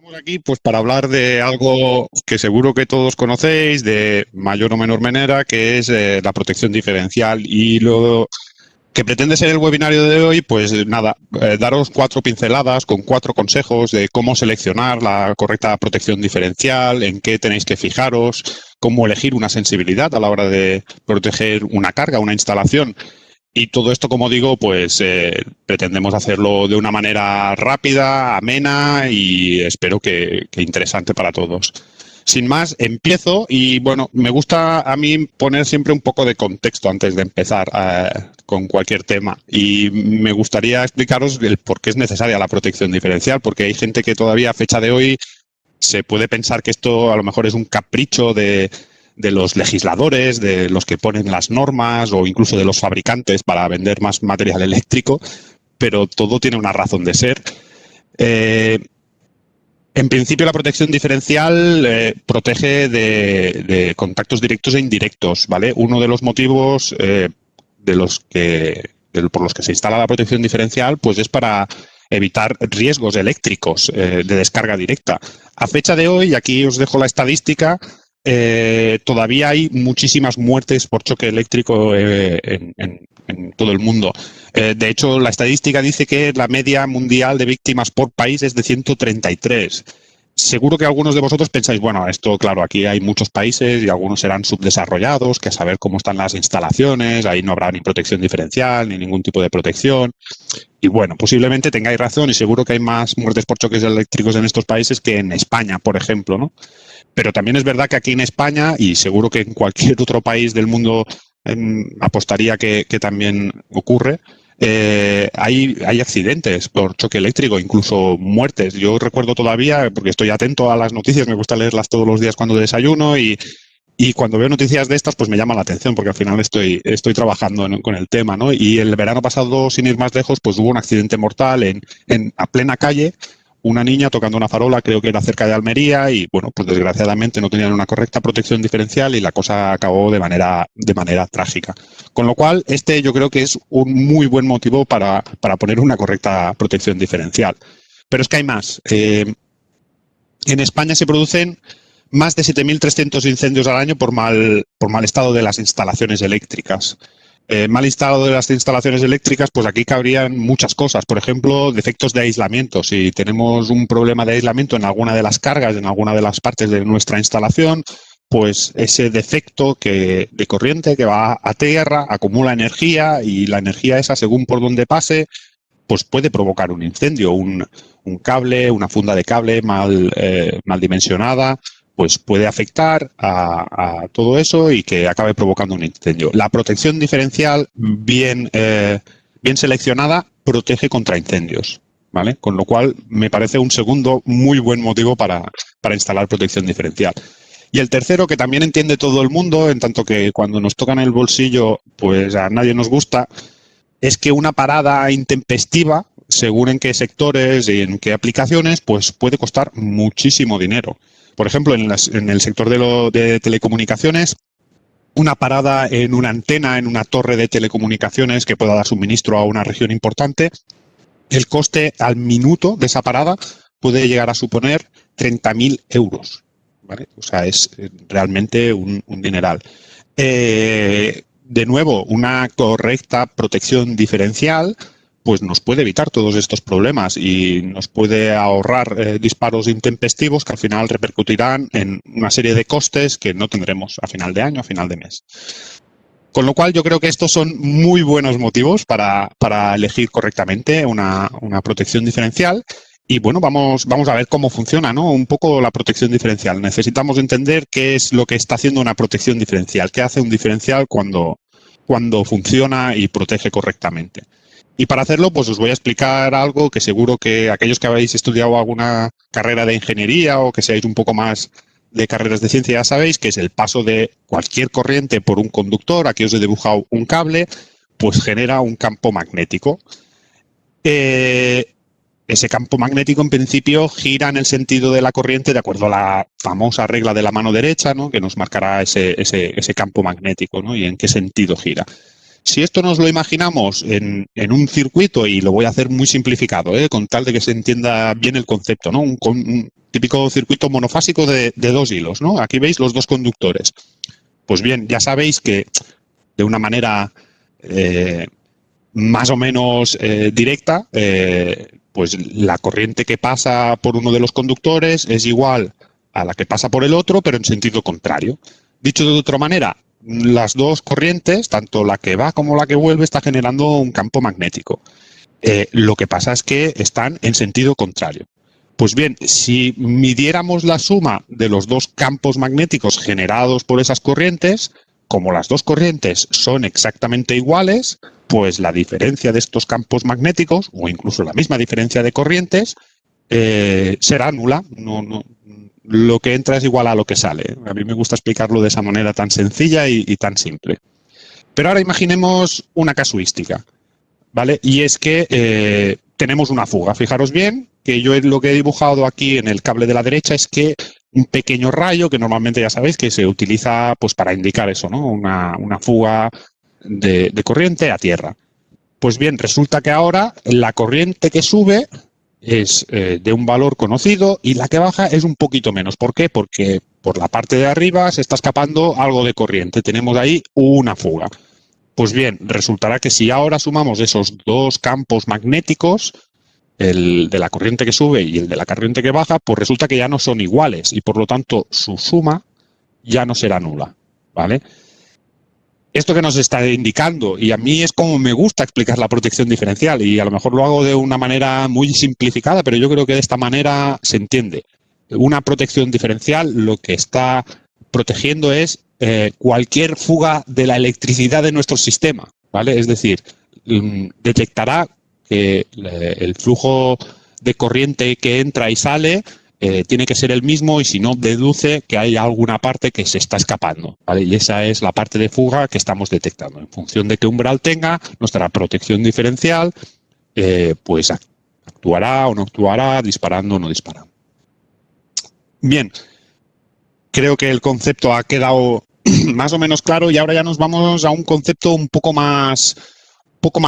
Estamos aquí pues para hablar de algo que seguro que todos conocéis de mayor o menor manera, que es la protección diferencial. Y lo que pretende ser el webinario de hoy, pues nada, daros 4 pinceladas con 4 consejos de cómo seleccionar la correcta protección diferencial, en qué tenéis que fijaros, cómo elegir una sensibilidad a la hora de proteger una carga, una instalación. Y todo esto, como digo, pues pretendemos hacerlo de una manera rápida, amena y espero que interesante para todos. Sin más, empiezo y bueno, me gusta a mí poner siempre un poco de contexto antes de empezar con cualquier tema. Y me gustaría explicaros el por qué es necesaria la protección diferencial, porque hay gente que todavía a fecha de hoy se puede pensar que esto a lo mejor es un capricho de los legisladores, de los que ponen las normas o incluso de los fabricantes para vender más material eléctrico, pero todo tiene una razón de ser. En principio, la protección diferencial protege de contactos directos e indirectos, ¿vale? Uno de los motivos por los que se instala la protección diferencial, pues es para evitar riesgos eléctricos de descarga directa. A fecha de hoy, y aquí os dejo la estadística, todavía hay muchísimas muertes por choque eléctrico en todo el mundo. De hecho, la estadística dice que la media mundial de víctimas por país es de 133. Seguro que algunos de vosotros pensáis, bueno, esto, claro, aquí hay muchos países y algunos serán subdesarrollados, que a saber cómo están las instalaciones, ahí no habrá ni protección diferencial, ni ningún tipo de protección. Y bueno, posiblemente tengáis razón y seguro que hay más muertes por choques eléctricos en estos países que en España, por ejemplo, ¿no? Pero también es verdad que aquí en España, y seguro que en cualquier otro país del mundo apostaría que también ocurre, hay accidentes por choque eléctrico, incluso muertes. Yo recuerdo todavía, porque estoy atento a las noticias, me gusta leerlas todos los días cuando desayuno y cuando veo noticias de estas, pues me llama la atención, porque al final estoy trabajando con el tema, ¿no? Y el verano pasado, sin ir más lejos, pues hubo un accidente mortal a plena calle, una niña tocando una farola, creo que era cerca de Almería, y bueno, pues desgraciadamente no tenían una correcta protección diferencial y la cosa acabó de manera trágica. Con lo cual, yo creo que es un muy buen motivo para poner una correcta protección diferencial. Pero es que hay más. En España se producen más de 7.300 incendios al año por mal estado de las instalaciones eléctricas. Mal estado de las instalaciones eléctricas, pues aquí cabrían muchas cosas. Por ejemplo, defectos de aislamiento. Si tenemos un problema de aislamiento en alguna de las cargas, en alguna de las partes de nuestra instalación, pues ese defecto de corriente que va a tierra acumula energía y la energía esa, según por donde pase, pues puede provocar un incendio. Un cable, una funda de cable mal dimensionada, pues puede afectar a todo eso y que acabe provocando un incendio. La protección diferencial bien seleccionada protege contra incendios, ¿vale? Con lo cual me parece un segundo muy buen motivo para instalar protección diferencial. Y el tercero, que también entiende todo el mundo, en tanto que cuando nos tocan el bolsillo, pues a nadie nos gusta, es que una parada intempestiva, según en qué sectores y en qué aplicaciones, pues puede costar muchísimo dinero. Por ejemplo, en el sector de telecomunicaciones, una parada en una antena, en una torre de telecomunicaciones que pueda dar suministro a una región importante, el coste al minuto de esa parada puede llegar a suponer 30.000 euros. ¿Vale? O sea, es realmente un dineral. De nuevo, una correcta protección diferencial pues nos puede evitar todos estos problemas y nos puede ahorrar disparos intempestivos que al final repercutirán en una serie de costes que no tendremos a final de año, a final de mes. Con lo cual yo creo que estos son muy buenos motivos para elegir correctamente una protección diferencial. Y bueno, vamos a ver cómo funciona, ¿no? Un poco la protección diferencial. Necesitamos entender qué es lo que está haciendo una protección diferencial, qué hace un diferencial cuando funciona y protege correctamente. Y para hacerlo, pues os voy a explicar algo que seguro que aquellos que habéis estudiado alguna carrera de ingeniería o que seáis un poco más de carreras de ciencia ya sabéis, que es el paso de cualquier corriente por un conductor. Aquí os he dibujado un cable, pues genera un campo magnético. Ese campo magnético, en principio, gira en el sentido de la corriente de acuerdo a la famosa regla de la mano derecha, ¿no? Que nos marcará ese campo magnético, ¿no? Y en qué sentido gira. si esto nos lo imaginamos en un circuito, y lo voy a hacer muy simplificado, con tal de que se entienda bien el concepto, ¿no? Un típico circuito monofásico de 2 hilos, ¿no? Aquí veis los 2 conductores. Pues bien, ya sabéis que de una manera más o menos directa, pues la corriente que pasa por uno de los conductores es igual a la que pasa por el otro, pero en sentido contrario. Dicho de otra manera, las 2 corrientes, tanto la que va como la que vuelve, está generando un campo magnético. Lo que pasa es que están en sentido contrario. Pues bien, si midiéramos la suma de los 2 campos magnéticos generados por esas corrientes, como las 2 corrientes son exactamente iguales, pues la diferencia de estos campos magnéticos, o incluso la misma diferencia de corrientes, será nula. Lo que entra es igual a lo que sale. A mí me gusta explicarlo de esa manera tan sencilla y tan simple. Pero ahora imaginemos una casuística, ¿vale? Y es que tenemos una fuga. Fijaros bien que yo lo que he dibujado aquí en el cable de la derecha es que un pequeño rayo, que normalmente ya sabéis que se utiliza pues para indicar eso, ¿no? Una fuga de corriente a tierra. Pues bien, resulta que ahora la corriente que sube es de un valor conocido y la que baja es un poquito menos. ¿Por qué? Porque por la parte de arriba se está escapando algo de corriente. Tenemos ahí una fuga. Pues bien, resultará que si ahora sumamos esos 2 campos magnéticos, el de la corriente que sube y el de la corriente que baja, pues resulta que ya no son iguales y por lo tanto su suma ya no será nula, ¿vale? Esto que nos está indicando, y a mí es como me gusta explicar la protección diferencial, y a lo mejor lo hago de una manera muy simplificada, pero yo creo que de esta manera se entiende. Una protección diferencial lo que está protegiendo es cualquier fuga de la electricidad de nuestro sistema, ¿vale? Es decir, detectará que el flujo de corriente que entra y sale tiene que ser el mismo, y si no, deduce que hay alguna parte que se está escapando, ¿vale? Y esa es la parte de fuga que estamos detectando. En función de qué umbral tenga, nuestra protección diferencial pues actuará o no actuará, disparando o no disparando. Bien, creo que el concepto ha quedado más o menos claro, y ahora ya nos vamos a un concepto un poco más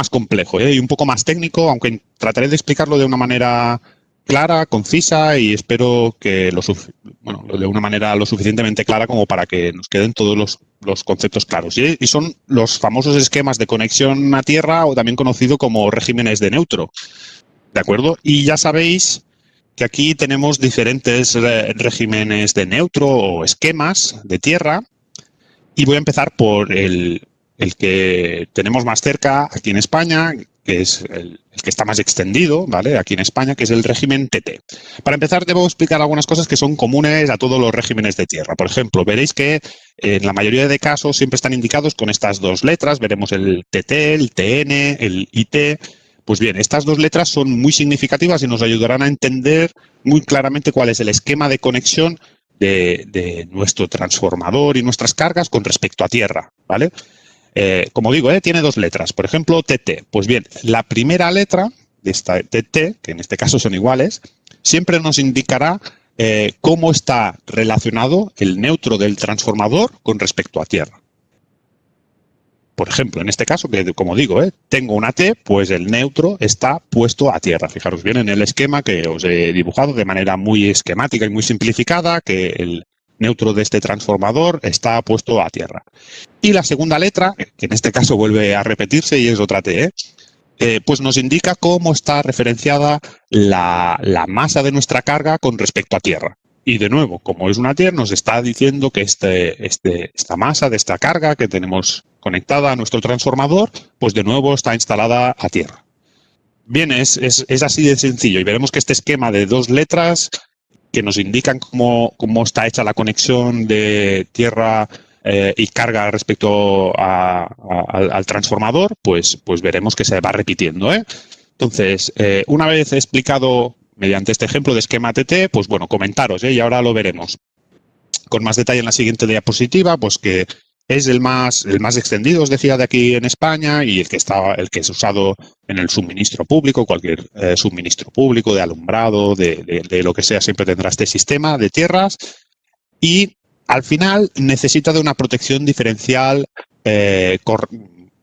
complejo y un poco más técnico, aunque trataré de explicarlo de una manera clara, concisa, y espero que de una manera lo suficientemente clara como para que nos queden todos los conceptos claros. Y son los famosos esquemas de conexión a tierra, o también conocido como regímenes de neutro, ¿de acuerdo? Y ya sabéis que aquí tenemos diferentes regímenes de neutro o esquemas de tierra, y voy a empezar por el que tenemos más cerca aquí en España, que es el que está más extendido, ¿vale? Aquí en España, que es el régimen TT. Para empezar, debo explicar algunas cosas que son comunes a todos los regímenes de tierra. Por ejemplo, veréis que en la mayoría de casos siempre están indicados con estas 2 letras. Veremos el TT, el TN, el IT. Pues bien, estas 2 letras son muy significativas y nos ayudarán a entender muy claramente cuál es el esquema de conexión de nuestro transformador y nuestras cargas con respecto a tierra, ¿vale? Como digo, tiene 2 letras. Por ejemplo, TT. Pues bien, la primera letra de esta TT, que en este caso son iguales, siempre nos indicará cómo está relacionado el neutro del transformador con respecto a tierra. Por ejemplo, en este caso, que como digo, tengo una T, pues el neutro está puesto a tierra. Fijaros bien en el esquema que os he dibujado de manera muy esquemática y muy simplificada, que el neutro de este transformador está puesto a tierra. Y la segunda letra, que en este caso vuelve a repetirse y es otra T, pues nos indica cómo está referenciada la masa de nuestra carga con respecto a tierra. Y de nuevo, como es una tierra, nos está diciendo que esta masa de esta carga que tenemos conectada a nuestro transformador, pues de nuevo está instalada a tierra. Bien, es así de sencillo, y veremos que este esquema de 2 letras que nos indican cómo está hecha la conexión de tierra y carga respecto al transformador, pues veremos que se va repitiendo, Entonces, una vez explicado mediante este ejemplo de esquema TT, pues bueno, comentaros, y ahora lo veremos con más detalle en la siguiente diapositiva, pues que es el más extendido, os decía, de aquí en España, y el que es usado en el suministro público. Cualquier suministro público de alumbrado, de lo que sea, siempre tendrá este sistema de tierras, y al final necesita de una protección diferencial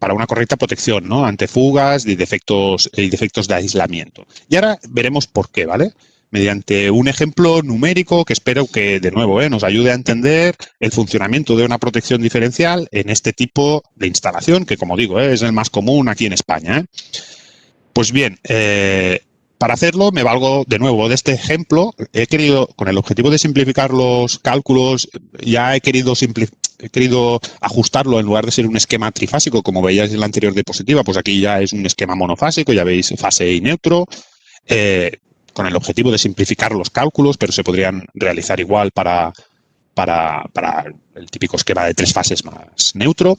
para una correcta protección, ¿no? Ante fugas y defectos de aislamiento. Y ahora veremos por qué, ¿vale? Mediante un ejemplo numérico que espero que, de nuevo, nos ayude a entender el funcionamiento de una protección diferencial en este tipo de instalación, que, como digo, es el más común aquí en España. Pues bien, para hacerlo me valgo de nuevo de este ejemplo. He querido, con el objetivo de simplificar los cálculos, ya he querido ajustarlo en lugar de ser un esquema trifásico, como veíais en la anterior diapositiva, pues aquí ya es un esquema monofásico, ya veis fase y neutro, con el objetivo de simplificar los cálculos, pero se podrían realizar igual para el típico esquema de 3 fases más neutro.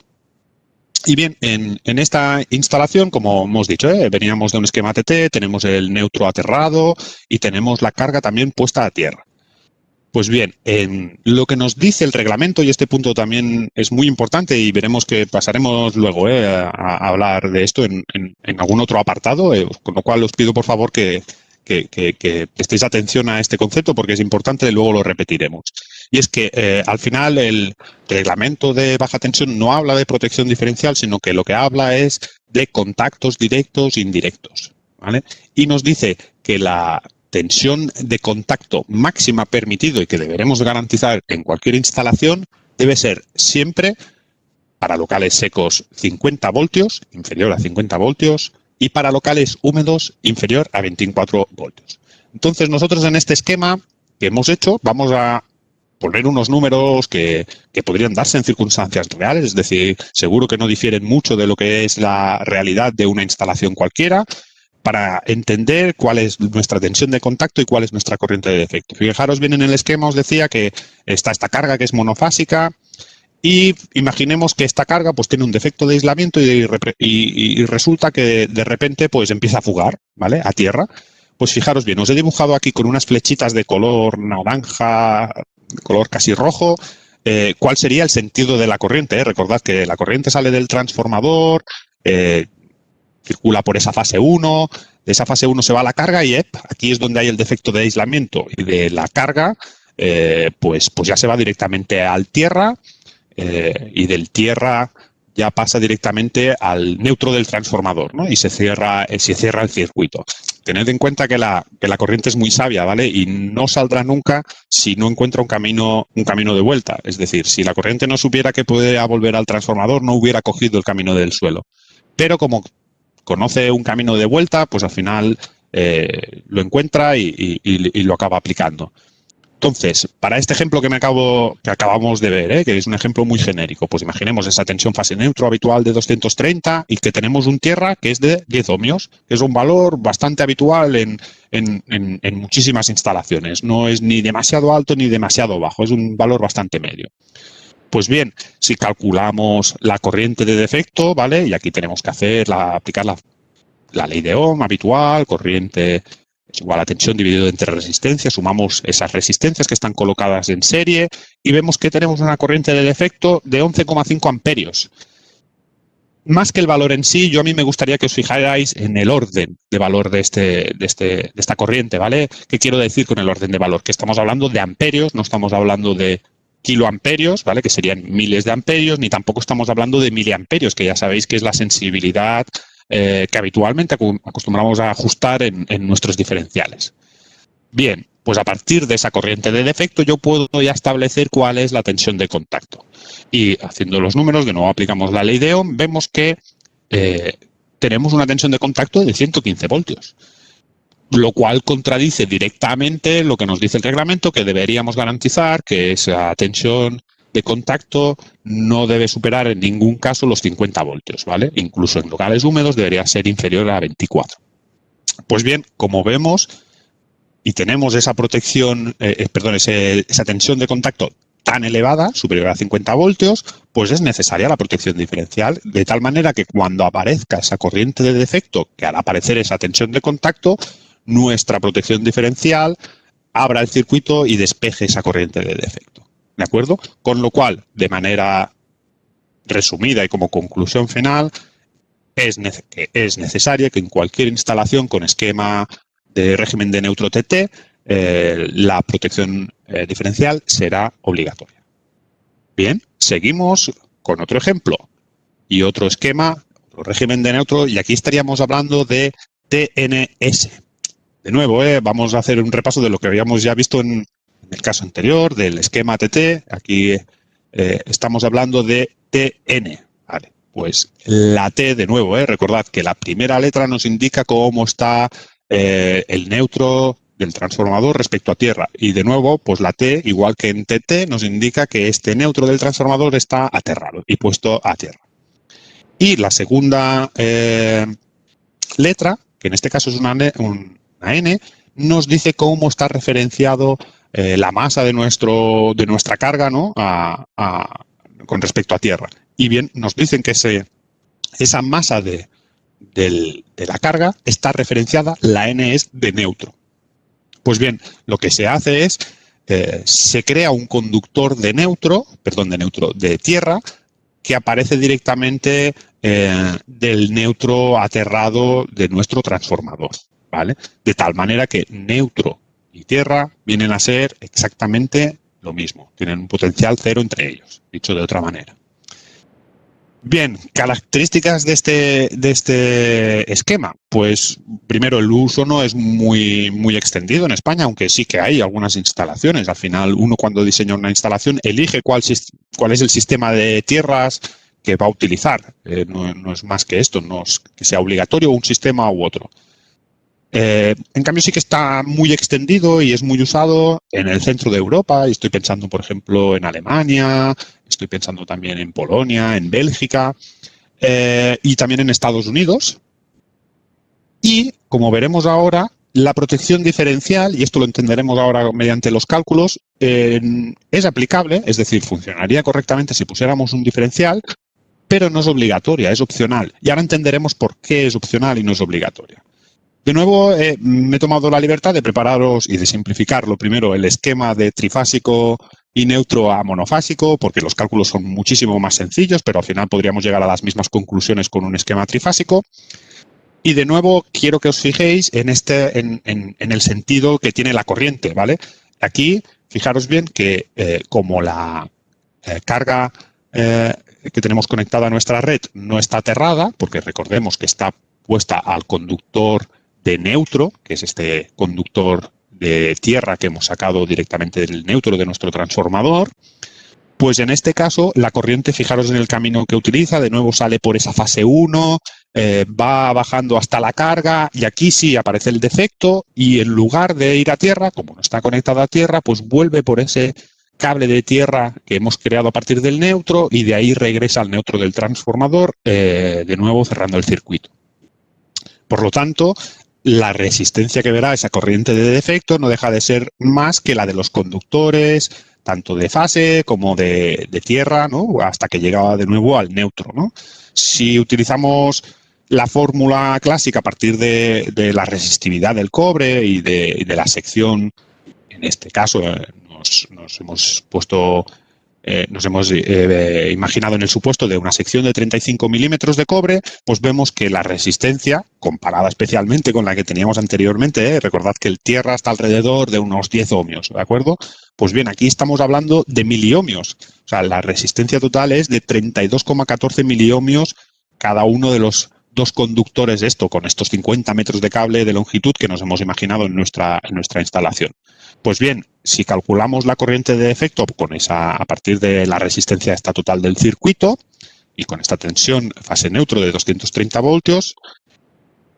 Y bien, en esta instalación, como hemos dicho, veníamos de un esquema TT, tenemos el neutro aterrado y tenemos la carga también puesta a tierra. Pues bien, en lo que nos dice el reglamento, y este punto también es muy importante y veremos que pasaremos luego a hablar de esto en algún otro apartado, con lo cual os pido por favor que prestéis atención a este concepto porque es importante y luego lo repetiremos. Y es que al final el reglamento de baja tensión no habla de protección diferencial, sino que lo que habla es de contactos directos e indirectos, ¿vale? Y nos dice que la tensión de contacto máxima permitido y que deberemos garantizar en cualquier instalación debe ser siempre para locales secos 50 voltios, inferior a 50 voltios, y para locales húmedos inferior a 24 voltios. Entonces nosotros en este esquema que hemos hecho vamos a poner unos números que podrían darse en circunstancias reales, es decir, seguro que no difieren mucho de lo que es la realidad de una instalación cualquiera, para entender cuál es nuestra tensión de contacto y cuál es nuestra corriente de defecto. Fijaros bien en el esquema, os decía que está esta carga que es monofásica y imaginemos que esta carga pues tiene un defecto de aislamiento y resulta que de repente pues empieza a fugar, ¿vale? A tierra. Pues fijaros bien, os he dibujado aquí con unas flechitas de color naranja, color casi rojo, cuál sería el sentido de la corriente. Recordad que la corriente sale del transformador, circula por esa fase 1, de esa fase 1 se va a la carga y aquí es donde hay el defecto de aislamiento y de la carga, pues ya se va directamente al tierra y del tierra ya pasa directamente al neutro del transformador, ¿no? Y se cierra el circuito. Tened en cuenta que la corriente es muy sabia, ¿vale? Y no saldrá nunca si no encuentra un camino de vuelta. Es decir, si la corriente no supiera que puede volver al transformador, no hubiera cogido el camino del suelo. Pero como conoce un camino de vuelta, pues al final lo encuentra y lo acaba aplicando. Entonces, para este ejemplo que acabamos de ver, que es un ejemplo muy genérico, pues imaginemos esa tensión fase neutro habitual de 230 y que tenemos un tierra que es de 10 ohmios, que es un valor bastante habitual en muchísimas instalaciones. No es ni demasiado alto ni demasiado bajo, es un valor bastante medio. Pues bien, si calculamos la corriente de defecto, ¿vale? Y aquí tenemos que aplicar la ley de Ohm habitual, corriente es igual a tensión dividido entre resistencia, sumamos esas resistencias que están colocadas en serie y vemos que tenemos una corriente de defecto de 11,5 amperios. Más que el valor en sí, a mí me gustaría que os fijarais en el orden de valor de esta corriente, ¿vale? ¿Qué quiero decir con el orden de valor? Que estamos hablando de amperios, no estamos hablando de kiloamperios, ¿vale? Que serían miles de amperios, ni tampoco estamos hablando de miliamperios, que ya sabéis que es la sensibilidad que habitualmente acostumbramos a ajustar en nuestros diferenciales. Bien, pues a partir de esa corriente de defecto yo puedo ya establecer cuál es la tensión de contacto. Y haciendo los números, de nuevo aplicamos la ley de Ohm, vemos que tenemos una tensión de contacto de 115 voltios. Lo cual contradice directamente lo que nos dice el reglamento, que deberíamos garantizar que esa tensión de contacto no debe superar en ningún caso los 50 voltios, ¿vale? Incluso en locales húmedos debería ser inferior a 24. Pues bien, como vemos y tenemos esa protección, esa tensión de contacto tan elevada, superior a 50 voltios, pues es necesaria la protección diferencial, de tal manera que cuando aparezca esa corriente de defecto, que hará aparecer esa tensión de contacto, nuestra protección diferencial abra el circuito y despeje esa corriente de defecto. ¿De acuerdo? Con lo cual, de manera resumida y como conclusión final, es necesaria que en cualquier instalación con esquema de régimen de neutro TT, la protección diferencial será obligatoria. Bien, seguimos con otro ejemplo y otro esquema neutro, régimen de neutro, y aquí estaríamos hablando de TNS. De nuevo, vamos a hacer un repaso de lo que habíamos ya visto en el caso anterior, del esquema TT. Aquí estamos hablando de TN. Vale, pues la T, de nuevo, recordad que la primera letra nos indica cómo está el neutro del transformador respecto a tierra. Y de nuevo, pues la T, igual que en TT, nos indica que este neutro del transformador está aterrado y puesto a tierra. Y la segunda letra, que en este caso es una N, nos dice cómo está referenciado la masa de nuestra carga, ¿no? Con respecto a tierra. Y bien, nos dicen que esa masa de la carga está referenciada, la N es de neutro. Pues bien, lo que se hace es, se crea un conductor de tierra, que aparece directamente del neutro aterrado de nuestro transformador, ¿vale? De tal manera que neutro y tierra vienen a ser exactamente lo mismo, tienen un potencial cero entre ellos, dicho de otra manera. Bien, características de este esquema. Pues primero, el uso no es muy extendido en España, aunque sí que hay algunas instalaciones. Al final, uno cuando diseña una instalación elige cuál es el sistema de tierras que va a utilizar. No es más que esto, no es que sea obligatorio un sistema u otro. En cambio, sí que está muy extendido y es muy usado en el centro de Europa. Y estoy pensando, por ejemplo, en Alemania, estoy pensando también en Polonia, en Bélgica y también en Estados Unidos. Y, como veremos ahora, la protección diferencial, y esto lo entenderemos ahora mediante los cálculos, es aplicable, es decir, funcionaría correctamente si pusiéramos un diferencial, pero no es obligatoria, es opcional. Y ahora entenderemos por qué es opcional y no es obligatoria. De nuevo, me he tomado la libertad de prepararos y de simplificarlo. Primero, el esquema de trifásico y neutro a monofásico, porque los cálculos son muchísimo más sencillos, pero al final podríamos llegar a las mismas conclusiones con un esquema trifásico. Y de nuevo, quiero que os fijéis en el sentido que tiene la corriente, ¿vale? Aquí, fijaros bien que como la carga que tenemos conectada a nuestra red no está aterrada, porque recordemos que está puesta al conductor de neutro, que es este conductor de tierra que hemos sacado directamente del neutro de nuestro transformador, pues en este caso la corriente, fijaros en el camino que utiliza, de nuevo sale por esa fase 1, va bajando hasta la carga y aquí sí aparece el defecto y en lugar de ir a tierra, como no está conectada a tierra, pues vuelve por ese cable de tierra que hemos creado a partir del neutro y de ahí regresa al neutro del transformador, de nuevo cerrando el circuito. Por lo tanto, la resistencia que verá esa corriente de defecto no deja de ser más que la de los conductores, tanto de fase como de tierra, ¿no? Hasta que llega de nuevo al neutro, ¿no? Si utilizamos la fórmula clásica a partir de la resistividad del cobre y de la sección, en este caso nos hemos puesto... nos hemos imaginado en el supuesto de una sección de 35 milímetros de cobre, pues vemos que la resistencia, comparada especialmente con la que teníamos anteriormente, recordad que el tierra está alrededor de unos 10 ohmios, ¿de acuerdo? Pues bien, aquí estamos hablando de miliohmios, o sea, la resistencia total es de 32,14 miliohmios cada uno de los dos conductores de esto, con estos 50 metros de cable de longitud que nos hemos imaginado en nuestra instalación. Pues bien, si calculamos la corriente de defecto a partir de la resistencia esta total del circuito y con esta tensión fase neutro de 230 voltios,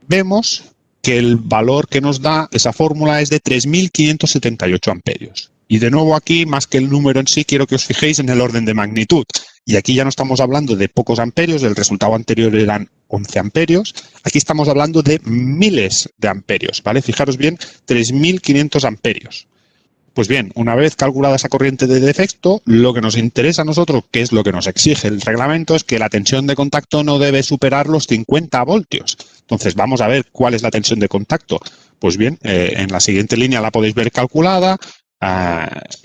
vemos que el valor que nos da esa fórmula es de 3.578 amperios. Y de nuevo aquí, más que el número en sí, quiero que os fijéis en el orden de magnitud. Y aquí ya no estamos hablando de pocos amperios, el resultado anterior eran 11 amperios. Aquí estamos hablando de miles de amperios, ¿vale? Fijaros bien, 3.500 amperios. Pues bien, una vez calculada esa corriente de defecto, lo que nos interesa a nosotros, que es lo que nos exige el reglamento, es que la tensión de contacto no debe superar los 50 voltios. Entonces, vamos a ver cuál es la tensión de contacto. Pues bien, en la siguiente línea la podéis ver calculada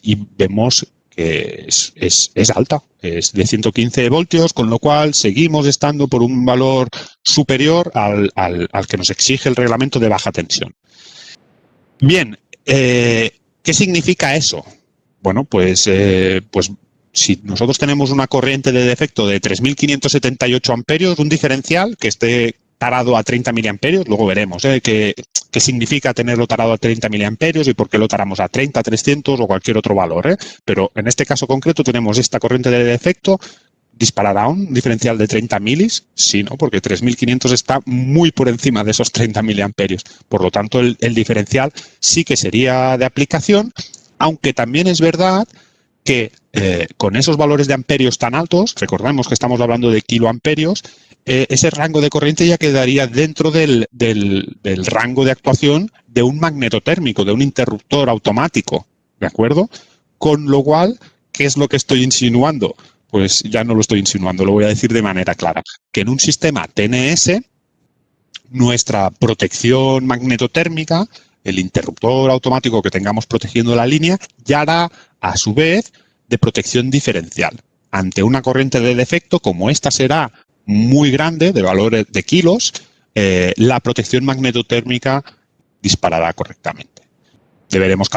y vemos que es alta, es de 115 voltios, con lo cual seguimos estando por un valor superior al que nos exige el reglamento de baja tensión. Bien, ¿qué significa eso? Bueno, pues si nosotros tenemos una corriente de defecto de 3.578 amperios, un diferencial que esté tarado a 30 miliamperios, luego veremos qué significa tenerlo tarado a 30 miliamperios y por qué lo taramos a 30, 300 o cualquier otro valor. Pero en este caso concreto tenemos esta corriente de defecto, ¿disparará un diferencial de 30 milis? Sí, ¿no? Porque 3.500 está muy por encima de esos 30 miliamperios. Por lo tanto, el diferencial sí que sería de aplicación, aunque también es verdad que con esos valores de amperios tan altos, recordemos que estamos hablando de kiloamperios, ese rango de corriente ya quedaría dentro del rango de actuación de un magnetotérmico, de un interruptor automático, ¿de acuerdo? Con lo cual, ¿qué es lo que estoy insinuando? Pues ya no lo estoy insinuando, lo voy a decir de manera clara, que en un sistema TNS, nuestra protección magnetotérmica, el interruptor automático que tengamos protegiendo la línea, ya hará, a su vez, de protección diferencial. Ante una corriente de defecto, como esta será muy grande, de valores de kilos, la protección magnetotérmica disparará correctamente. Deberemos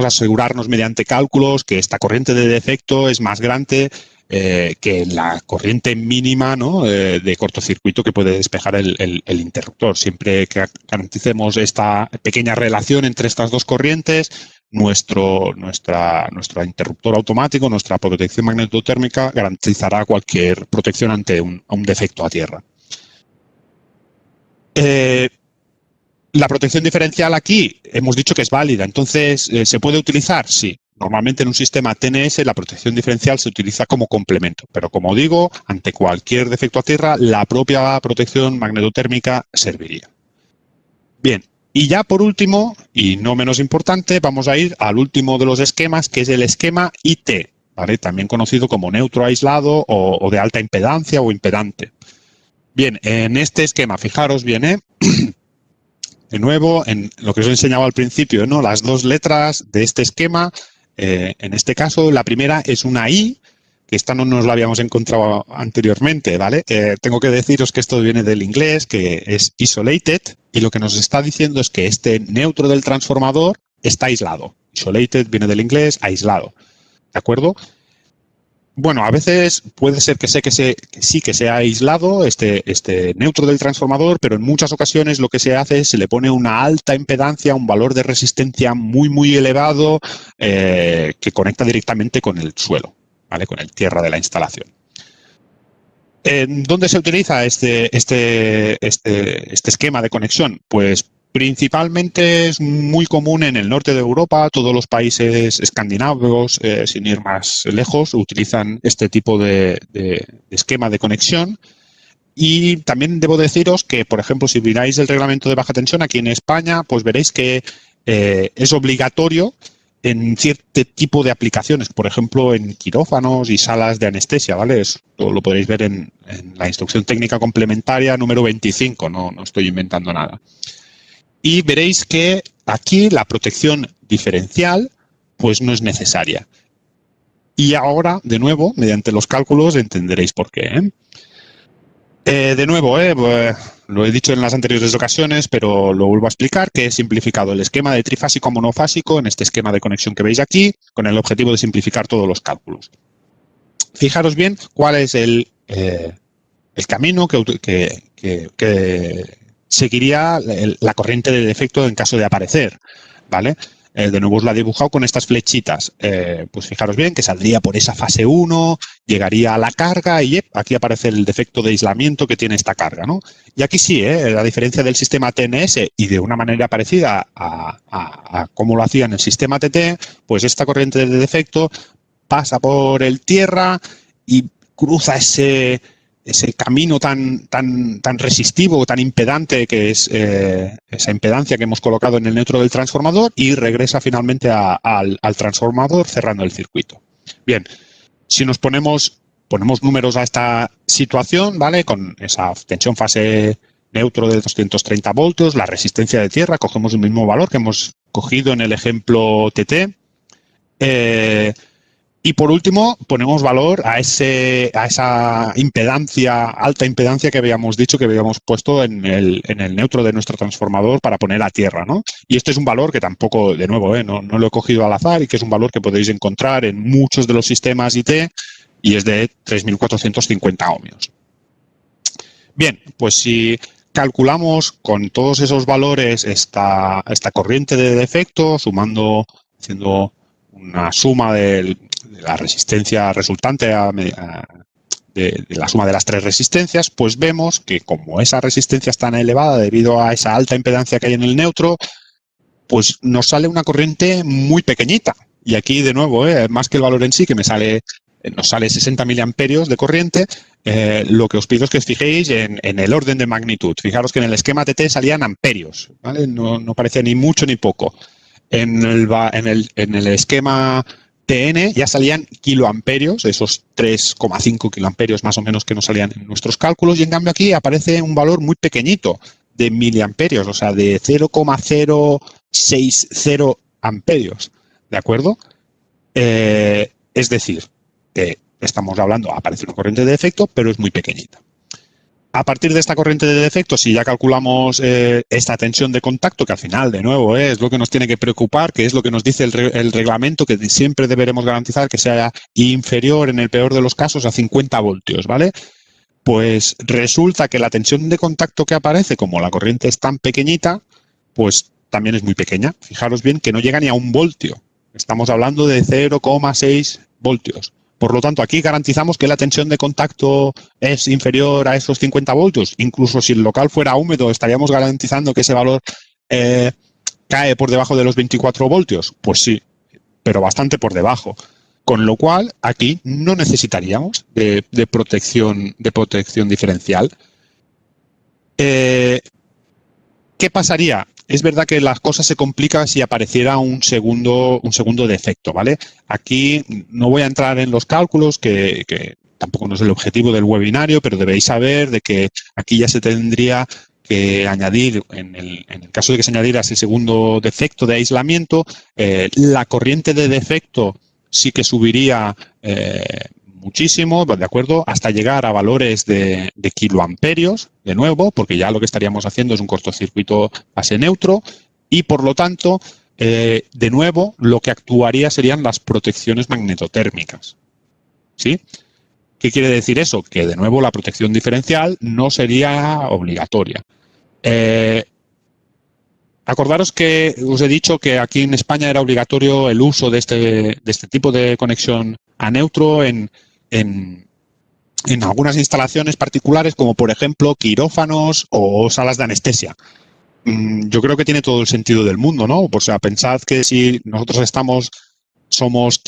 asegurarnos mediante cálculos que esta corriente de defecto es más grande que la corriente mínima, ¿no?, de cortocircuito que puede despejar el interruptor. Siempre que garanticemos esta pequeña relación entre estas dos corrientes, nuestro interruptor automático, nuestra protección magnetotérmica garantizará cualquier protección ante un defecto a tierra. La protección diferencial aquí hemos dicho que es válida, entonces ¿se puede utilizar? Sí. Normalmente en un sistema TNS la protección diferencial se utiliza como complemento, pero como digo, ante cualquier defecto a tierra, la propia protección magnetotérmica serviría. Bien, y ya por último, y no menos importante, vamos a ir al último de los esquemas, que es el esquema IT, ¿vale? También conocido como neutro aislado o de alta impedancia o impedante. Bien, en este esquema, fijaros bien, de nuevo, en lo que os he enseñado al principio, ¿no?, las dos letras de este esquema, en este caso, la primera es una I, que esta no nos la habíamos encontrado anteriormente, ¿vale? Tengo que deciros que esto viene del inglés, que es isolated, y lo que nos está diciendo es que este neutro del transformador está aislado. Isolated viene del inglés, aislado, ¿de acuerdo? Bueno, a veces puede ser que sí que sea aislado este neutro del transformador, pero en muchas ocasiones lo que se hace es se le pone una alta impedancia, un valor de resistencia muy, muy elevado que conecta directamente con el suelo, ¿vale?, con el tierra de la instalación. ¿Dónde se utiliza este esquema de conexión? Pues principalmente es muy común en el norte de Europa. Todos los países escandinavos, sin ir más lejos, utilizan este tipo de esquema de conexión. Y también debo deciros que, por ejemplo, si miráis el reglamento de baja tensión aquí en España, pues veréis que es obligatorio en cierto tipo de aplicaciones, por ejemplo, en quirófanos y salas de anestesia, ¿vale? Esto lo podréis ver en la instrucción técnica complementaria número 25, no estoy inventando nada. Y veréis que aquí la protección diferencial pues no es necesaria. Y ahora, de nuevo, mediante los cálculos, entenderéis por qué. De nuevo, pues, lo he dicho en las anteriores ocasiones, pero lo vuelvo a explicar, que he simplificado el esquema de trifásico a monofásico en este esquema de conexión que veis aquí, con el objetivo de simplificar todos los cálculos. Fijaros bien cuál es el camino que seguiría la corriente de defecto en caso de aparecer, ¿vale? De nuevo os la he dibujado con estas flechitas. Pues fijaros bien que saldría por esa fase 1, llegaría a la carga y aquí aparece el defecto de aislamiento que tiene esta carga, ¿no? Y aquí sí, a diferencia del sistema TNS y de una manera parecida a cómo lo hacía en el sistema TT, pues esta corriente de defecto pasa por el tierra y cruza ese camino tan resistivo, tan impedante que es esa impedancia que hemos colocado en el neutro del transformador y regresa finalmente al transformador cerrando el circuito. Bien, si nos ponemos números a esta situación, ¿vale?, con esa tensión fase neutro de 230 voltios, la resistencia de tierra, cogemos el mismo valor que hemos cogido en el ejemplo TT, Y por último, ponemos valor a esa impedancia, alta impedancia que habíamos dicho, que habíamos puesto en el neutro de nuestro transformador para poner a tierra, ¿no? Y este es un valor que tampoco, de nuevo, no lo he cogido al azar y que es un valor que podéis encontrar en muchos de los sistemas IT y es de 3.450 ohmios. Bien, pues si calculamos con todos esos valores esta corriente de defecto, haciendo una suma de la resistencia resultante de la suma de las tres resistencias, pues vemos que como esa resistencia es tan elevada debido a esa alta impedancia que hay en el neutro, pues nos sale una corriente muy pequeñita. Y aquí, de nuevo, más que el valor en sí, que nos sale 60 miliamperios de corriente, lo que os pido es que os fijéis en el orden de magnitud. Fijaros que en el esquema TT salían amperios, ¿vale? No parecía ni mucho ni poco. En el esquema TN ya salían kiloamperios, esos 3,5 kiloamperios más o menos que nos salían en nuestros cálculos, y en cambio aquí aparece un valor muy pequeñito de miliamperios, o sea, de 0,060 amperios, ¿de acuerdo? Es decir, que estamos hablando, aparece una corriente de defecto, pero es muy pequeñita. A partir de esta corriente de defecto, si ya calculamos esta tensión de contacto, que al final, de nuevo, es lo que nos tiene que preocupar, que es lo que nos dice el reglamento, que siempre deberemos garantizar que sea inferior, en el peor de los casos, a 50 voltios, ¿vale? Pues resulta que la tensión de contacto que aparece, como la corriente es tan pequeñita, pues también es muy pequeña. Fijaros bien que no llega ni a 1 voltio. Estamos hablando de 0,6 voltios. Por lo tanto, aquí garantizamos que la tensión de contacto es inferior a esos 50 voltios. Incluso si el local fuera húmedo, estaríamos garantizando que ese valor cae por debajo de los 24 voltios. Pues sí, pero bastante por debajo. Con lo cual, aquí no necesitaríamos de protección diferencial. ¿Qué pasaría? Es verdad que las cosas se complican si apareciera un segundo defecto, ¿vale? Aquí no voy a entrar en los cálculos, que tampoco no es el objetivo del webinario, pero debéis saber de que aquí ya se tendría que añadir, en el caso de que se añadiera ese segundo defecto de aislamiento, la corriente de defecto sí que subiría muchísimo, ¿de acuerdo? Hasta llegar a valores de kiloamperios, de nuevo, porque ya lo que estaríamos haciendo es un cortocircuito fase neutro y, por lo tanto, de nuevo, lo que actuaría serían las protecciones magnetotérmicas, ¿sí? ¿Qué quiere decir eso? Que, de nuevo, la protección diferencial no sería obligatoria. Acordaros que os he dicho que aquí en España era obligatorio el uso de este tipo de conexión a neutro en algunas instalaciones particulares, como por ejemplo quirófanos o salas de anestesia. Yo creo que tiene todo el sentido del mundo, ¿no? O sea, pensad que si nosotros somos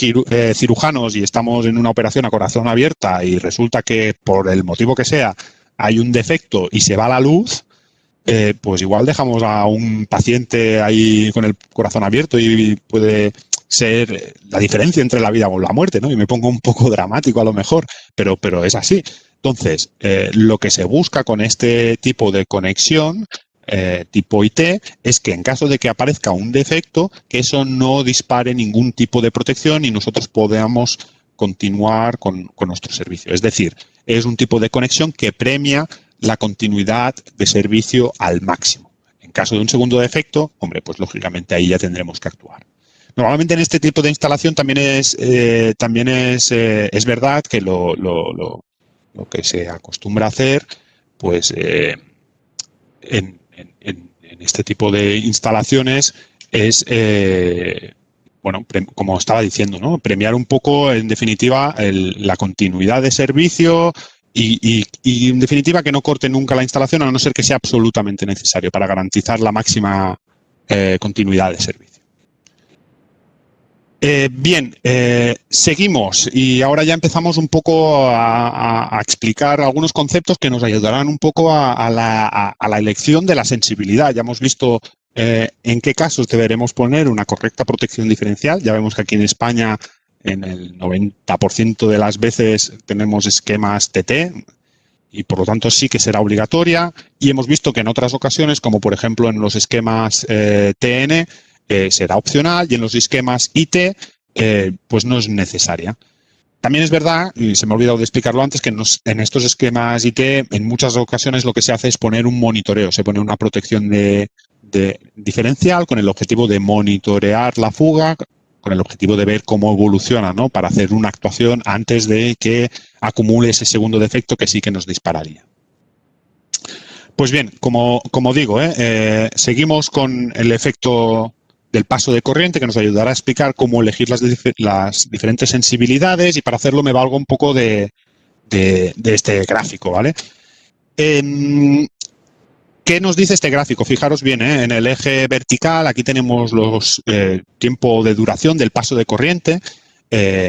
cirujanos y estamos en una operación a corazón abierta y resulta que por el motivo que sea hay un defecto y se va la luz, pues igual dejamos a un paciente ahí con el corazón abierto y puede ser la diferencia entre la vida o la muerte, ¿no? Y me pongo un poco dramático a lo mejor, pero es así. Entonces, lo que se busca con este tipo de conexión, tipo IT, es que en caso de que aparezca un defecto, que eso no dispare ningún tipo de protección y nosotros podamos continuar con nuestro servicio. Es decir, es un tipo de conexión que premia la continuidad de servicio al máximo. En caso de un segundo defecto, hombre, pues lógicamente ahí ya tendremos que actuar. Normalmente en este tipo de instalación también es verdad que lo que se acostumbra a hacer, pues en este tipo de instalaciones es, bueno, como estaba diciendo, ¿no? Premiar un poco, en definitiva, la continuidad de servicio y en definitiva, que no corte nunca la instalación, a no ser que sea absolutamente necesario para garantizar la máxima continuidad de servicio. Bien, seguimos y ahora ya empezamos un poco a explicar algunos conceptos que nos ayudarán un poco a la elección de la sensibilidad. Ya hemos visto en qué casos deberemos poner una correcta protección diferencial. Ya vemos que aquí en España en el 90% de las veces tenemos esquemas TT y por lo tanto sí que será obligatoria. Y hemos visto que en otras ocasiones, como por ejemplo en los esquemas TN, será opcional, y en los esquemas IT pues no es necesaria. También es verdad, y se me ha olvidado de explicarlo antes, que en estos esquemas IT en muchas ocasiones lo que se hace es poner un monitoreo, se pone una protección de diferencial con el objetivo de monitorear la fuga, con el objetivo de ver cómo evoluciona, ¿no? Para hacer una actuación antes de que acumule ese segundo defecto que sí que nos dispararía. Pues bien, como digo, seguimos con el efecto del paso de corriente que nos ayudará a explicar cómo elegir las diferentes sensibilidades, y para hacerlo me valgo un poco de este gráfico, ¿vale? ¿Qué nos dice este gráfico? Fijaros bien, en el eje vertical aquí tenemos los tiempo de duración del paso de corriente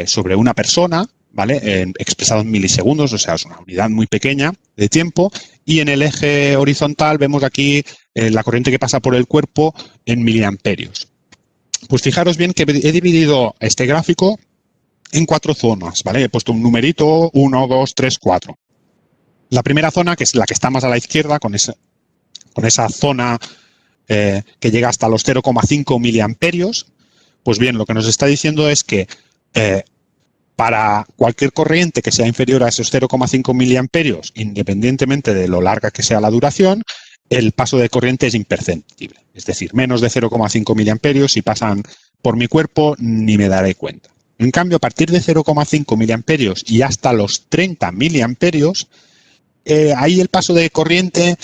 sobre una persona, ¿vale? Expresado en milisegundos, o sea, es una unidad muy pequeña de tiempo. Y en el eje horizontal vemos aquí la corriente que pasa por el cuerpo en miliamperios. Pues fijaros bien que he dividido este gráfico en 4 zonas, ¿vale? He puesto un numerito, 1, 2, 3, 4. La primera zona, que es la que está más a la izquierda, con esa zona que llega hasta los 0,5 miliamperios, pues bien, lo que nos está diciendo es que para cualquier corriente que sea inferior a esos 0,5 miliamperios, independientemente de lo larga que sea la duración, el paso de corriente es imperceptible. Es decir, menos de 0,5 miliamperios, si pasan por mi cuerpo, ni me daré cuenta. En cambio, a partir de 0,5 miliamperios y hasta los 30 miliamperios, ahí el paso de corriente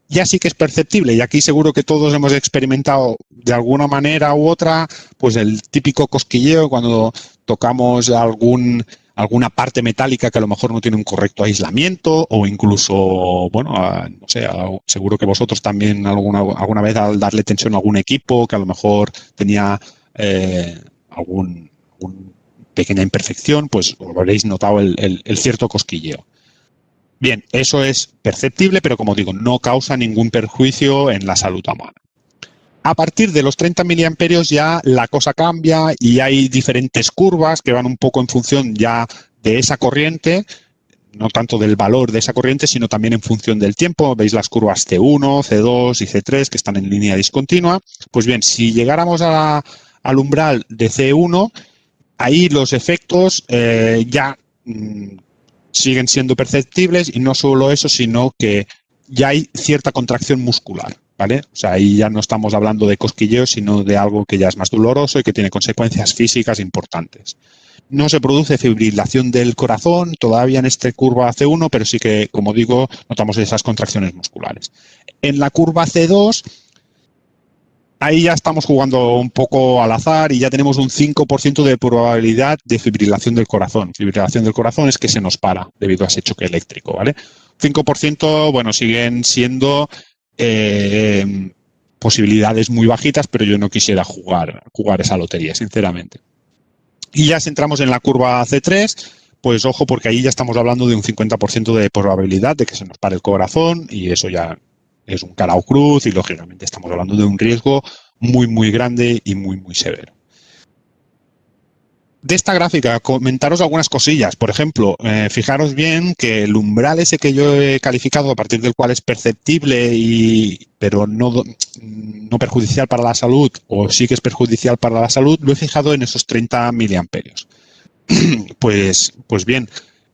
ya sí que es perceptible, y aquí seguro que todos hemos experimentado de alguna manera u otra pues el típico cosquilleo cuando tocamos alguna parte metálica que a lo mejor no tiene un correcto aislamiento, o incluso, bueno, no sé, seguro que vosotros también alguna vez al darle tensión a algún equipo que a lo mejor tenía algún pequeña imperfección, pues os habréis notado el cierto cosquilleo. Bien, eso es perceptible, pero como digo, no causa ningún perjuicio en la salud humana. A partir de los 30 miliamperios ya la cosa cambia y hay diferentes curvas que van un poco en función ya de esa corriente, no tanto del valor de esa corriente, sino también en función del tiempo. Veis las curvas C1, C2 y C3 que están en línea discontinua. Pues bien, si llegáramos al umbral de C1, ahí los efectos ya siguen siendo perceptibles, y no solo eso, sino que ya hay cierta contracción muscular, ¿vale? O sea, ahí ya no estamos hablando de cosquilleo, sino de algo que ya es más doloroso y que tiene consecuencias físicas importantes. No se produce fibrilación del corazón todavía en esta curva C1, pero sí que, como digo, notamos esas contracciones musculares. En la curva C2, ahí ya estamos jugando un poco al azar y ya tenemos un 5% de probabilidad de fibrilación del corazón. Fibrilación del corazón es que se nos para debido a ese choque eléctrico, ¿vale? 5%, bueno, siguen siendo posibilidades muy bajitas, pero yo no quisiera jugar esa lotería, sinceramente. Y ya si entramos en la curva C3, pues ojo, porque ahí ya estamos hablando de un 50% de probabilidad de que se nos pare el corazón, y eso ya es un cara o cruz, y lógicamente estamos hablando de un riesgo muy, muy grande y muy, muy severo. De esta gráfica, comentaros algunas cosillas. Por ejemplo, fijaros bien que el umbral ese que yo he calificado, a partir del cual es perceptible, pero no perjudicial para la salud, o sí que es perjudicial para la salud, lo he fijado en esos 30 miliamperios. Pues bien,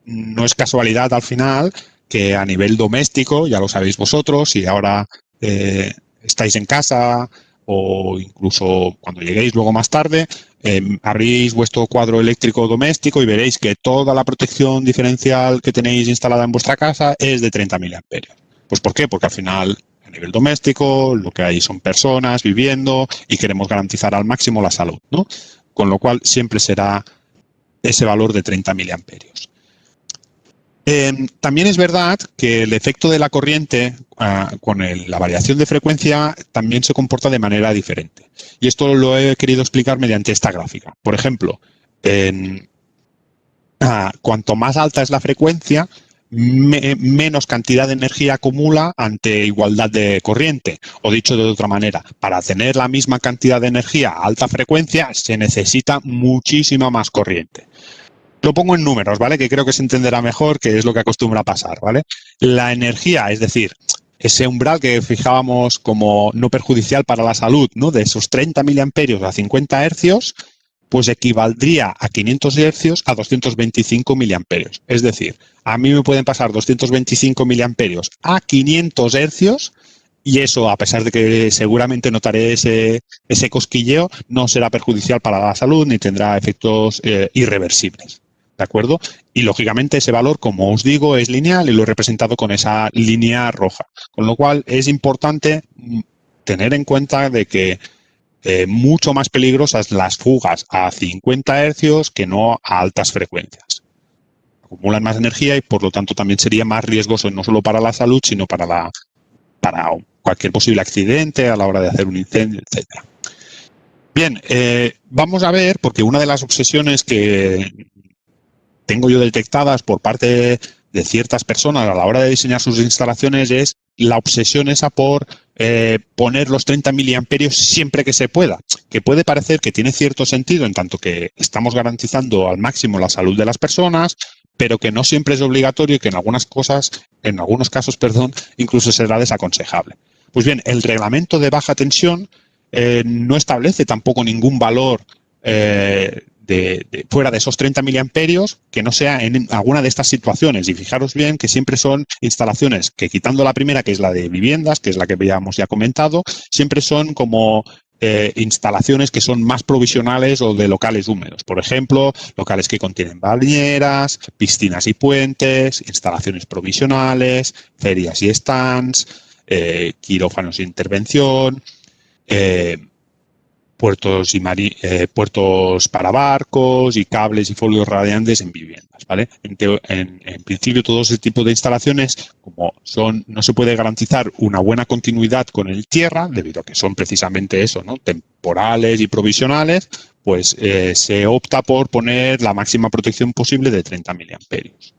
no es casualidad al final que a nivel doméstico, ya lo sabéis vosotros, y ahora estáis en casa o incluso cuando lleguéis luego más tarde, abrís vuestro cuadro eléctrico doméstico y veréis que toda la protección diferencial que tenéis instalada en vuestra casa es de 30 miliamperios. Pues ¿por qué? Porque al final, a nivel doméstico, lo que hay son personas viviendo y queremos garantizar al máximo la salud, ¿no? Con lo cual siempre será ese valor de 30 miliamperios. También es verdad que el efecto de la corriente con la variación de frecuencia también se comporta de manera diferente. Y esto lo he querido explicar mediante esta gráfica. Por ejemplo, cuanto más alta es la frecuencia, menos cantidad de energía acumula ante igualdad de corriente. O dicho de otra manera, para tener la misma cantidad de energía a alta frecuencia se necesita muchísima más corriente. Lo pongo en números, ¿vale? Que creo que se entenderá mejor, que es lo que acostumbra a pasar, ¿vale? La energía, es decir, ese umbral que fijábamos como no perjudicial para la salud, ¿no? De esos 30 miliamperios a 50 hercios, pues equivaldría a 500 hercios a 225 miliamperios. Es decir, a mí me pueden pasar 225 miliamperios a 500 hercios y eso, a pesar de que seguramente notaré ese cosquilleo, no será perjudicial para la salud ni tendrá efectos irreversibles. ¿De acuerdo? Y, lógicamente, ese valor, como os digo, es lineal y lo he representado con esa línea roja. Con lo cual, es importante tener en cuenta de que mucho más peligrosas las fugas a 50 hercios que no a altas frecuencias. Acumulan más energía y, por lo tanto, también sería más riesgoso no solo para la salud, sino para cualquier posible accidente a la hora de hacer un incendio, etcétera. Bien, vamos a ver, porque una de las obsesiones que tengo yo detectadas por parte de ciertas personas a la hora de diseñar sus instalaciones es la obsesión esa por poner los 30 miliamperios siempre que se pueda, que puede parecer que tiene cierto sentido en tanto que estamos garantizando al máximo la salud de las personas, pero que no siempre es obligatorio y que en algunos casos, incluso será desaconsejable. Pues bien, el reglamento de baja tensión no establece tampoco ningún valor fuera de esos 30 miliamperios que no sea en alguna de estas situaciones. Y fijaros bien que siempre son instalaciones que, quitando la primera, que es la de viviendas, que es la que habíamos ya comentado, siempre son como instalaciones que son más provisionales o de locales húmedos. Por ejemplo, locales que contienen bañeras, piscinas y puentes, instalaciones provisionales, ferias y stands, quirófanos de intervención, puertos para barcos y cables y folios radiantes en viviendas, ¿vale? En principio, todo ese tipo de instalaciones, como no se puede garantizar una buena continuidad con el tierra, debido a que son precisamente eso, ¿no? Temporales y provisionales, pues se opta por poner la máxima protección posible de 30 miliamperios.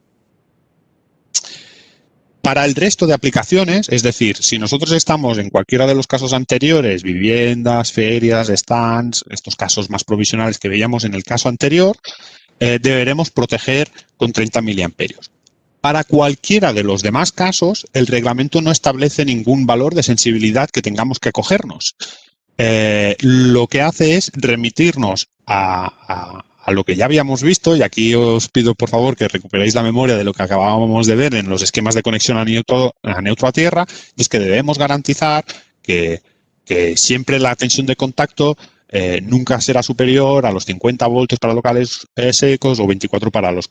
Para el resto de aplicaciones, es decir, si nosotros estamos en cualquiera de los casos anteriores, viviendas, ferias, stands, estos casos más provisionales que veíamos en el caso anterior, deberemos proteger con 30 miliamperios. Para cualquiera de los demás casos, el reglamento no establece ningún valor de sensibilidad que tengamos que acogernos. Lo que hace es remitirnos a lo que ya habíamos visto, y aquí os pido por favor que recuperéis la memoria de lo que acabábamos de ver en los esquemas de conexión a neutro a tierra, y es que debemos garantizar que siempre la tensión de contacto nunca será superior a los 50 voltios para locales secos o 24 para los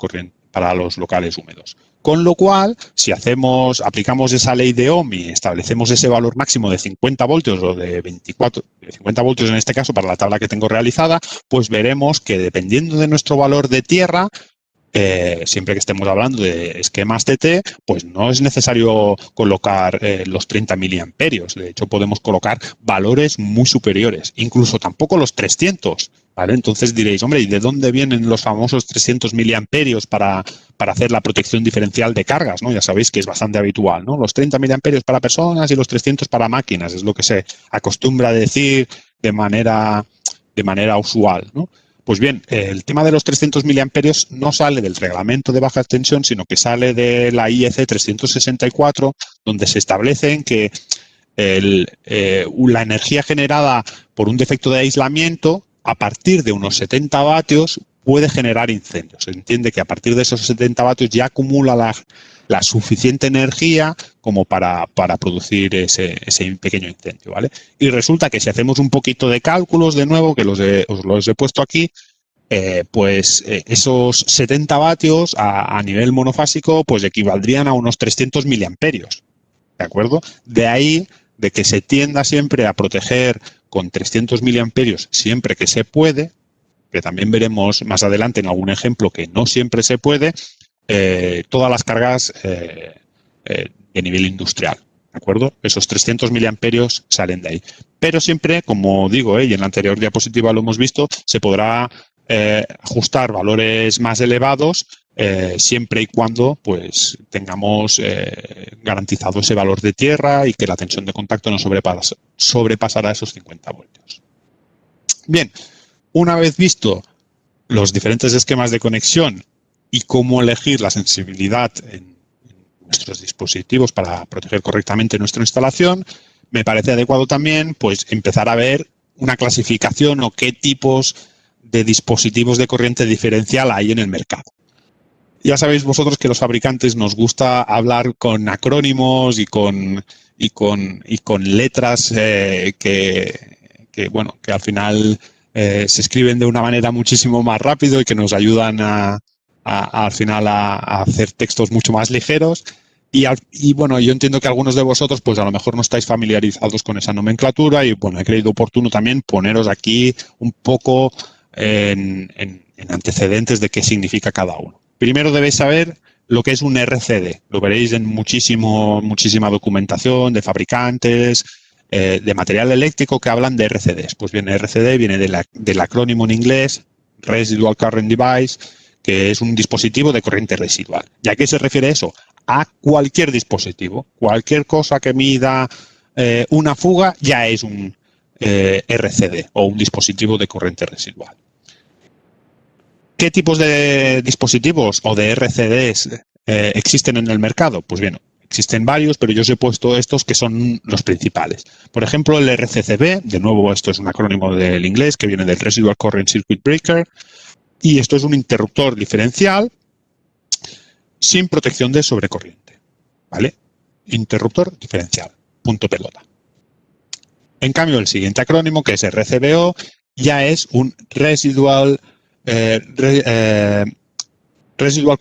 locales húmedos. Con lo cual, si aplicamos esa ley de Ohm y establecemos ese valor máximo de 50 voltios o de 50 voltios en este caso para la tabla que tengo realizada, pues veremos que dependiendo de nuestro valor de tierra, siempre que estemos hablando de esquemas TT, pues no es necesario colocar los 30 miliamperios. De hecho, podemos colocar valores muy superiores, incluso tampoco los 300. ¿Vale? Entonces diréis, hombre, ¿y de dónde vienen los famosos 300 miliamperios para hacer la protección diferencial de cargas, ¿no? Ya sabéis que es bastante habitual, ¿no? Los 30 miliamperios para personas y los 300 para máquinas, es lo que se acostumbra a decir de manera usual, ¿no? Pues bien, el tema de los 300 miliamperios no sale del reglamento de baja tensión, sino que sale de la IEC 364, donde se establecen que la energía generada por un defecto de aislamiento, a partir de unos 70 vatios, puede generar incendios. Se entiende que a partir de esos 70 vatios ya acumula la suficiente energía como para producir ese pequeño incendio, ¿vale? Y resulta que si hacemos un poquito de cálculos, de nuevo, que os los he puesto aquí, esos 70 vatios a nivel monofásico pues equivaldrían a unos 300 miliamperios, ¿de acuerdo? De ahí de que se tienda siempre a proteger con 300 miliamperios siempre que se puede, que también veremos más adelante en algún ejemplo que no siempre se puede, todas las cargas de nivel industrial, ¿de acuerdo? Esos 300 miliamperios salen de ahí. Pero siempre, como digo, y en la anterior diapositiva lo hemos visto, se podrá ajustar valores más elevados siempre y cuando pues tengamos garantizado ese valor de tierra y que la tensión de contacto no sobrepasará esos 50 voltios. Bien, una vez visto los diferentes esquemas de conexión y cómo elegir la sensibilidad en nuestros dispositivos para proteger correctamente nuestra instalación, me parece adecuado también pues empezar a ver una clasificación o qué tipos de dispositivos de corriente diferencial hay en el mercado. Ya sabéis vosotros que los fabricantes nos gusta hablar con acrónimos y con letras bueno, que al final se escriben de una manera muchísimo más rápido y que nos ayudan al final a hacer textos mucho más ligeros. Y bueno, yo entiendo que algunos de vosotros pues a lo mejor no estáis familiarizados con esa nomenclatura y bueno, he creído oportuno también poneros aquí un poco en antecedentes de qué significa cada uno. Primero debéis saber lo que es un RCD. Lo veréis en muchísima documentación de fabricantes, de material eléctrico que hablan de RCDs. Pues bien, RCD viene del acrónimo en inglés, Residual Current Device, que es un dispositivo de corriente residual. ¿Y a qué se refiere eso? A cualquier dispositivo. Cualquier cosa que mida una fuga ya es un RCD o un dispositivo de corriente residual. ¿Qué tipos de dispositivos o de RCDs existen en el mercado? Pues bien, existen varios, pero yo os he puesto estos que son los principales. Por ejemplo, el RCCB, de nuevo esto es un acrónimo del inglés que viene del Residual Current Circuit Breaker, y esto es un interruptor diferencial sin protección de sobrecorriente, ¿vale? Interruptor diferencial, punto pelota. En cambio, el siguiente acrónimo, que es RCBO, ya es un Residual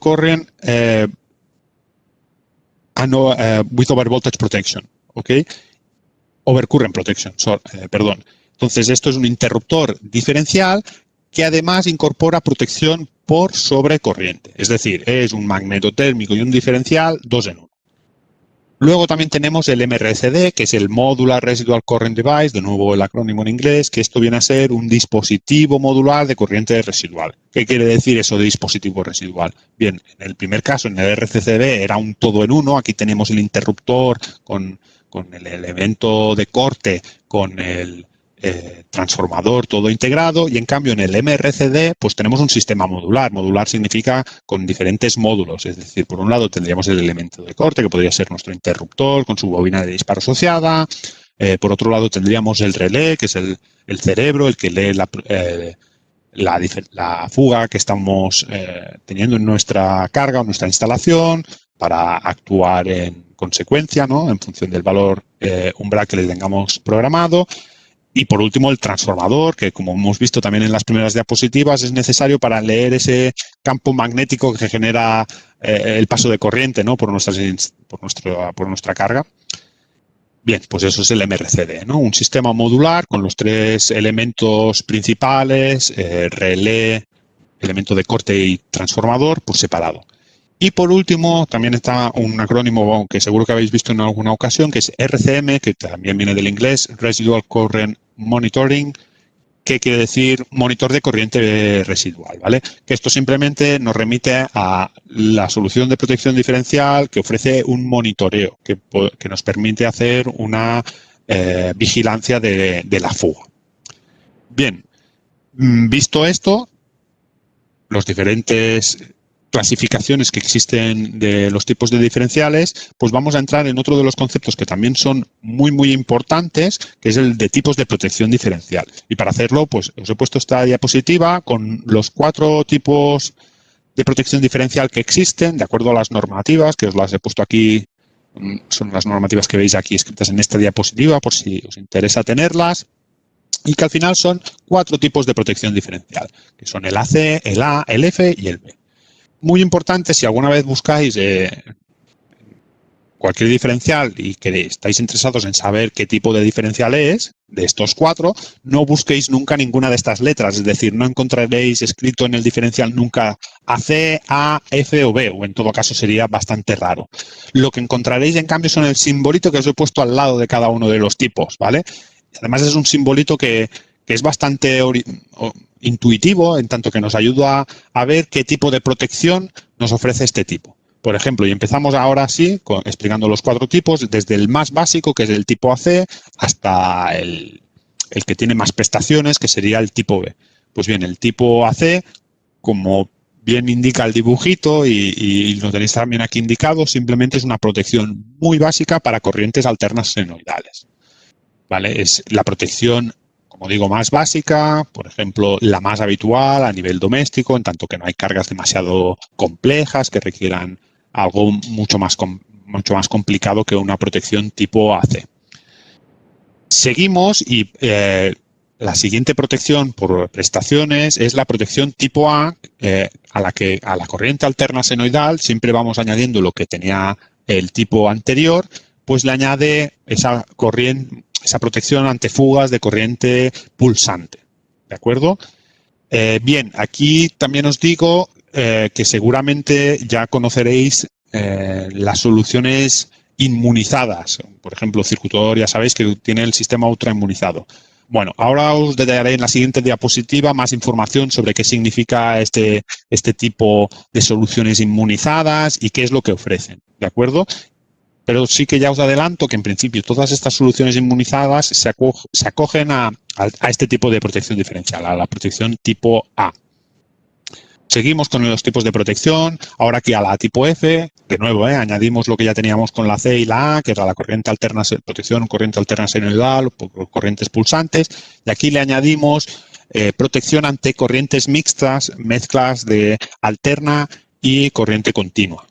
Current with Overvoltage Protection, ¿ok? Overcurrent Protection, perdón. Entonces, esto es un interruptor diferencial que además incorpora protección por sobrecorriente. Es decir, es un magnetotérmico y un diferencial 2 en 1. Luego también tenemos el MRCD, que es el Modular Residual Current Device, de nuevo el acrónimo en inglés, que esto viene a ser un dispositivo modular de corriente residual. ¿Qué quiere decir eso de dispositivo residual? Bien, en el primer caso, en el RCCB, era un todo en uno. Aquí tenemos el interruptor con el elemento de corte, con el transformador todo integrado, y en cambio en el MRCD pues tenemos un sistema modular. Modular significa con diferentes módulos, es decir, por un lado tendríamos el elemento de corte que podría ser nuestro interruptor con su bobina de disparo asociada, por otro lado tendríamos el relé que es el cerebro, el que lee la fuga que estamos teniendo en nuestra carga o nuestra instalación para actuar en consecuencia, ¿no? En función del valor umbral que le tengamos programado. Y por último, el transformador, que como hemos visto también en las primeras diapositivas, es necesario para leer ese campo magnético que genera el paso de corriente, ¿no? por nuestra carga. Bien, pues eso es el MRCD, ¿no? Un sistema modular con los 3 elementos principales, relé, elemento de corte y transformador, por separado. Y por último, también está un acrónimo que seguro que habéis visto en alguna ocasión, que es RCM, que también viene del inglés, Residual Current Monitoring, que quiere decir monitor de corriente residual, ¿vale? Que esto simplemente nos remite a la solución de protección diferencial que ofrece un monitoreo, que nos permite hacer una vigilancia de la fuga. Bien, visto esto, los diferentes clasificaciones que existen de los tipos de diferenciales, pues vamos a entrar en otro de los conceptos que también son muy importantes, que es el de tipos de protección diferencial. Y para hacerlo, pues os he puesto esta diapositiva con los 4 tipos de protección diferencial que existen, de acuerdo a las normativas, que os las he puesto aquí, son las normativas que veis aquí escritas en esta diapositiva, por si os interesa tenerlas. Y que al final son 4 tipos de protección diferencial, que son el AC, el A, el F y el B. Muy importante, si alguna vez buscáis cualquier diferencial y que estáis interesados en saber qué tipo de diferencial es, de estos 4, no busquéis nunca ninguna de estas letras, es decir, no encontraréis escrito en el diferencial nunca AC, A, F o B, o en todo caso sería bastante raro. Lo que encontraréis, en cambio, son el simbolito que os he puesto al lado de cada uno de los tipos, ¿vale? Además, es un simbolito que es bastante intuitivo, en tanto que nos ayuda a ver qué tipo de protección nos ofrece este tipo. Por ejemplo, y empezamos ahora sí, explicando los 4 tipos, desde el más básico, que es el tipo AC, hasta el que tiene más prestaciones, que sería el tipo B. Pues bien, el tipo AC, como bien indica el dibujito y lo tenéis también aquí indicado, simplemente es una protección muy básica para corrientes alternas senoidales, ¿vale? Es la protección como digo, más básica, por ejemplo, la más habitual a nivel doméstico, en tanto que no hay cargas demasiado complejas que requieran algo mucho más complicado que una protección tipo AC. Seguimos y la siguiente protección por prestaciones es la protección tipo A, a la corriente alterna senoidal siempre vamos añadiendo lo que tenía el tipo anterior, pues le añade esa protección ante fugas de corriente pulsante. ¿De acuerdo? Bien, aquí también os digo que seguramente ya conoceréis las soluciones inmunizadas. Por ejemplo, Circutor, ya sabéis que tiene el sistema ultrainmunizado. Bueno, ahora os detallaré en la siguiente diapositiva más información sobre qué significa este tipo de soluciones inmunizadas y qué es lo que ofrecen. ¿De acuerdo? Pero sí que ya os adelanto que en principio todas estas soluciones inmunizadas se acogen a este tipo de protección diferencial, a la protección tipo A. Seguimos con los tipos de protección, ahora aquí a la tipo F, de nuevo, añadimos lo que ya teníamos con la C y la A, que era la corriente alterna, protección corriente alterna senoidal, corrientes pulsantes, y aquí le añadimos protección ante corrientes mixtas, mezclas de alterna y corriente continua.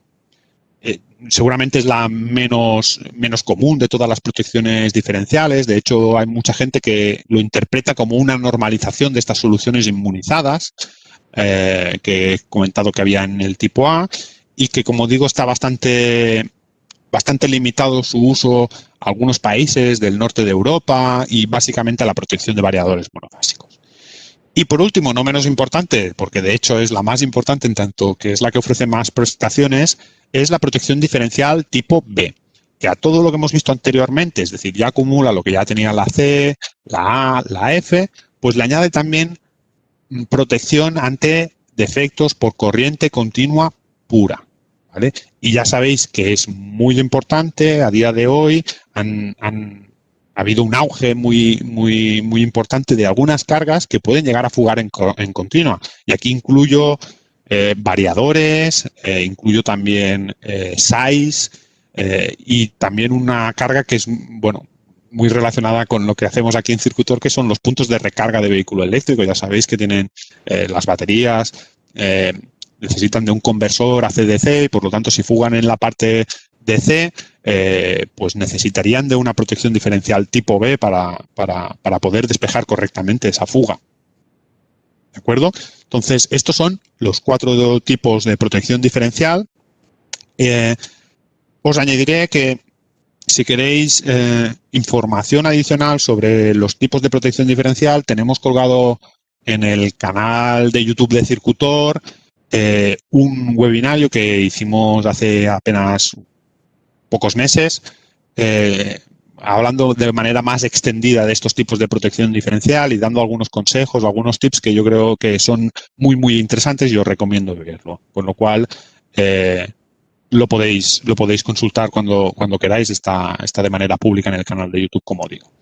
Seguramente es la menos común de todas las protecciones diferenciales. De hecho, hay mucha gente que lo interpreta como una normalización de estas soluciones inmunizadas que he comentado que había en el tipo A y que, como digo, está bastante limitado su uso a algunos países del norte de Europa y básicamente a la protección de variadores monofásicos. Y por último, no menos importante, porque de hecho es la más importante en tanto que es la que ofrece más prestaciones, es la protección diferencial tipo B, que a todo lo que hemos visto anteriormente, es decir, ya acumula lo que ya tenía la C, la A, la F, pues le añade también protección ante defectos por corriente continua pura. ¿Vale? Y ya sabéis que es muy importante, a día de hoy ha habido un auge muy importante de algunas cargas que pueden llegar a fugar en continua. Y aquí incluyo variadores, incluyo también SAIs y también una carga que es, bueno, muy relacionada con lo que hacemos aquí en Circutor, que son los puntos de recarga de vehículo eléctrico. Ya sabéis que tienen las baterías, necesitan de un conversor AC-DC y por lo tanto si fugan en la parte DC, pues necesitarían de una protección diferencial tipo B para poder despejar correctamente esa fuga. ¿De acuerdo? Entonces, estos son los 4 tipos de protección diferencial. Os añadiré que si queréis información adicional sobre los tipos de protección diferencial, tenemos colgado en el canal de YouTube de Circutor un webinario que hicimos hace apenas pocos meses, hablando de manera más extendida de estos tipos de protección diferencial y dando algunos consejos, algunos tips que yo creo que son muy interesantes y os recomiendo verlo. Con lo cual, lo podéis consultar cuando queráis, está de manera pública en el canal de YouTube, como digo.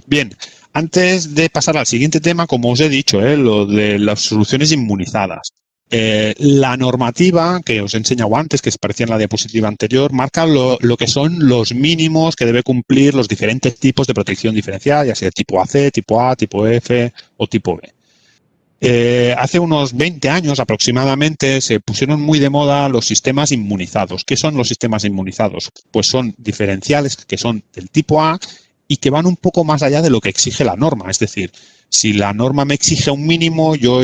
Bien, antes de pasar al siguiente tema, como os he dicho, lo de las soluciones inmunizadas. La normativa que os he enseñado antes, que aparecía en la diapositiva anterior, marca lo que son los mínimos que debe cumplir los diferentes tipos de protección diferencial, ya sea tipo AC, tipo A, tipo F o tipo B. Hace unos 20 años aproximadamente se pusieron muy de moda los sistemas inmunizados. ¿Qué son los sistemas inmunizados? Pues son diferenciales que son del tipo A y que van un poco más allá de lo que exige la norma. Es decir, si la norma me exige un mínimo, yo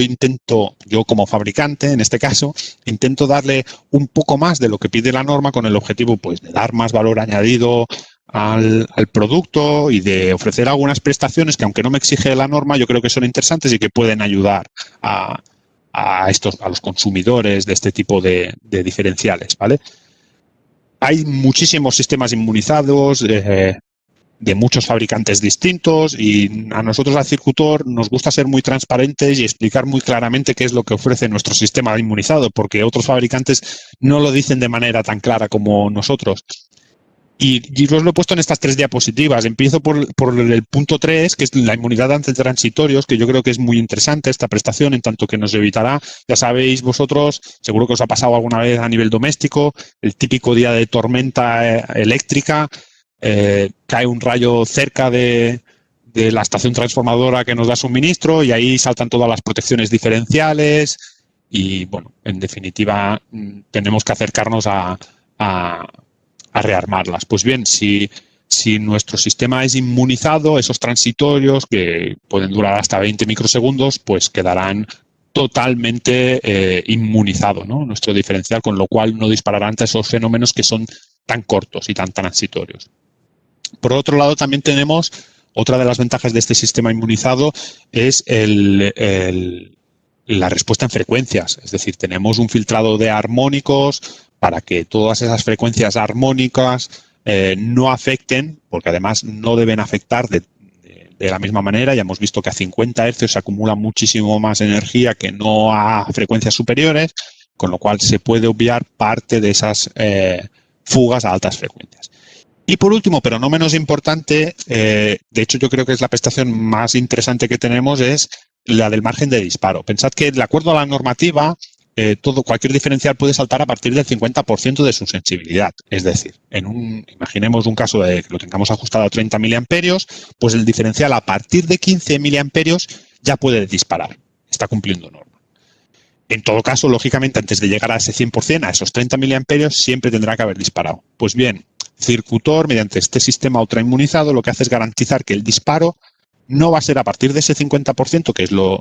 como fabricante, en este caso, intento darle un poco más de lo que pide la norma con el objetivo pues, de dar más valor añadido al producto y de ofrecer algunas prestaciones que, aunque no me exige la norma, yo creo que son interesantes y que pueden ayudar a los consumidores de este tipo de diferenciales, ¿vale? Hay muchísimos sistemas inmunizados de muchos fabricantes distintos y a nosotros, al Circutor, nos gusta ser muy transparentes y explicar muy claramente qué es lo que ofrece nuestro sistema inmunizado, porque otros fabricantes no lo dicen de manera tan clara como nosotros. Y os lo he puesto en estas 3 diapositivas. Empiezo por el punto 3, que es la inmunidad ante transitorios, que yo creo que es muy interesante esta prestación, en tanto que nos evitará, ya sabéis vosotros, seguro que os ha pasado alguna vez a nivel doméstico, el típico día de tormenta eléctrica, cae un rayo cerca de de la estación transformadora que nos da suministro y ahí saltan todas las protecciones diferenciales y, bueno, en definitiva, tenemos que acercarnos a rearmarlas. Pues bien, si nuestro sistema es inmunizado, esos transitorios que pueden durar hasta 20 microsegundos, pues quedarán totalmente inmunizado, ¿no? Nuestro diferencial, con lo cual no disparará ante esos fenómenos que son tan cortos y tan transitorios. Por otro lado, también tenemos otra de las ventajas de este sistema inmunizado es la respuesta en frecuencias. Es decir, tenemos un filtrado de armónicos para que todas esas frecuencias armónicas no afecten, porque además no deben afectar de la misma manera. Ya hemos visto que a 50 Hz se acumula muchísimo más energía que no a frecuencias superiores, con lo cual se puede obviar parte de esas fugas a altas frecuencias. Y por último, pero no menos importante, de hecho yo creo que es la prestación más interesante que tenemos, es la del margen de disparo. Pensad que, de acuerdo a la normativa, cualquier diferencial puede saltar a partir del 50% de su sensibilidad. Es decir, imaginemos un caso de que lo tengamos ajustado a 30 miliamperios, pues el diferencial a partir de 15 miliamperios ya puede disparar. Está cumpliendo norma. En todo caso, lógicamente, antes de llegar a ese 100%, a esos 30 miliamperios, siempre tendrá que haber disparado. Pues bien, Circutor, mediante este sistema ultrainmunizado, lo que hace es garantizar que el disparo no va a ser a partir de ese 50%, que es lo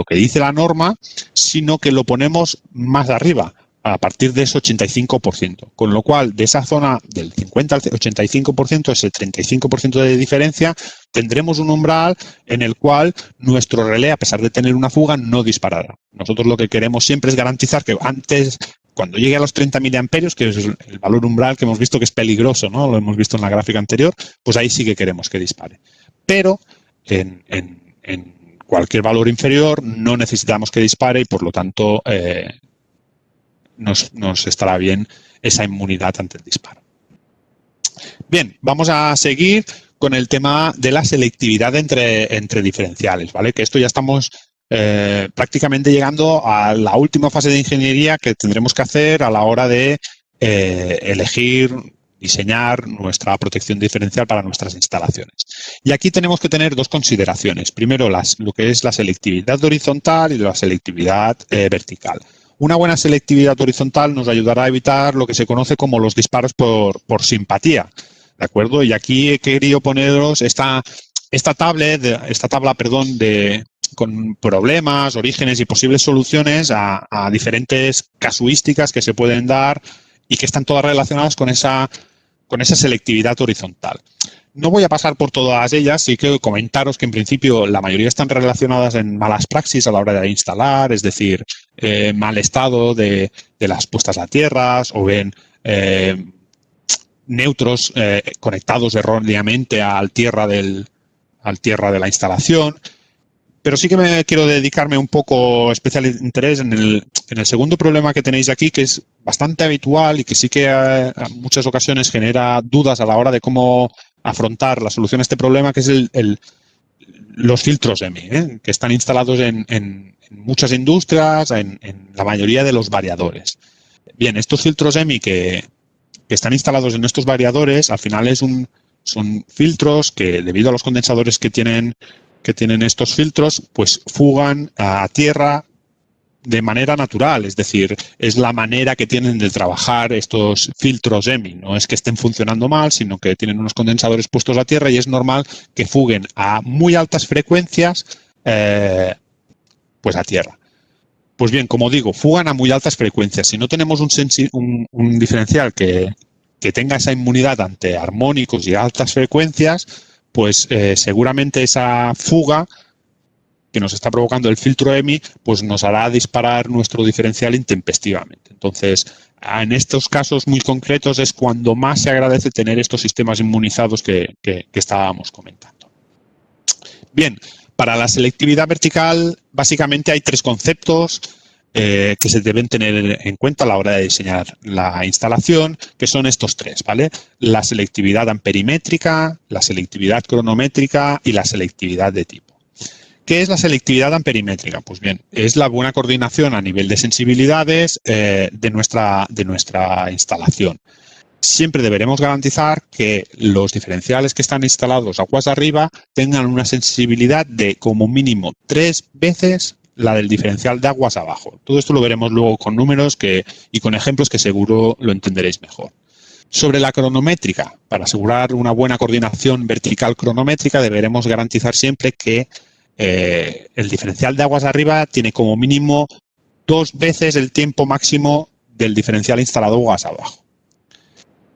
que dice la norma, sino que lo ponemos más arriba, a partir de ese 85%. Con lo cual, de esa zona del 50 al 85%, ese 35% de diferencia, tendremos un umbral en el cual nuestro relé, a pesar de tener una fuga, no disparará. Nosotros lo que queremos siempre es garantizar que antes, cuando llegue a los 30 miliamperios, que es el valor umbral que hemos visto que es peligroso, ¿no? Lo hemos visto en la gráfica anterior, pues ahí sí que queremos que dispare. Pero en cualquier valor inferior no necesitamos que dispare y, por lo tanto, nos estará bien esa inmunidad ante el disparo. Bien, vamos a seguir con el tema de la selectividad entre diferenciales, ¿vale? Que esto ya estamos prácticamente llegando a la última fase de ingeniería que tendremos que hacer a la hora de elegir, diseñar nuestra protección diferencial para nuestras instalaciones. Y aquí tenemos que tener dos consideraciones. Primero, lo que es la selectividad horizontal y la selectividad vertical. Una buena selectividad horizontal nos ayudará a evitar lo que se conoce como los disparos por simpatía, ¿de acuerdo? Y aquí he querido poneros esta tabla con problemas, orígenes y posibles soluciones a diferentes casuísticas que se pueden dar y que están todas relacionadas con esa selectividad horizontal. No voy a pasar por todas ellas, sí que comentaros que en principio la mayoría están relacionadas en malas praxis a la hora de instalar, es decir, mal estado de las puestas a tierras o bien neutros conectados erróneamente al tierra de la instalación. Pero sí que me quiero dedicarme un poco especial interés en el segundo problema que tenéis aquí, que es bastante habitual y que sí que en muchas ocasiones genera dudas a la hora de cómo afrontar la solución a este problema, que es los filtros EMI, que están instalados en muchas industrias, en la mayoría de los variadores. Bien, estos filtros EMI que están instalados en estos variadores, al final son filtros que, debido a los condensadores que tienen estos filtros, pues fugan a tierra de manera natural, es decir, es la manera que tienen de trabajar estos filtros EMI. No es que estén funcionando mal, sino que tienen unos condensadores puestos a tierra y es normal que fuguen a muy altas frecuencias pues a tierra. Pues bien, como digo, fugan a muy altas frecuencias. Si no tenemos un diferencial que tenga esa inmunidad ante armónicos y altas frecuencias, pues seguramente esa fuga que nos está provocando el filtro EMI, pues nos hará disparar nuestro diferencial intempestivamente. Entonces, en estos casos muy concretos es cuando más se agradece tener estos sistemas inmunizados que estábamos comentando. Bien, para la selectividad vertical, básicamente hay tres conceptos que se deben tener en cuenta a la hora de diseñar la instalación, que son estos tres, ¿vale? La selectividad amperimétrica, la selectividad cronométrica y la selectividad de tipo. ¿Qué es la selectividad amperimétrica? Pues bien, es la buena coordinación a nivel de sensibilidades de nuestra instalación. siempre deberemos garantizar que los diferenciales que están instalados aguas arriba tengan una sensibilidad de como mínimo 3 veces la del diferencial de aguas abajo. Todo esto lo veremos luego con números y con ejemplos que seguro lo entenderéis mejor. Sobre la cronométrica, para asegurar una buena coordinación vertical cronométrica, deberemos garantizar siempre que el diferencial de aguas arriba tiene como mínimo 2 veces el tiempo máximo del diferencial instalado aguas abajo.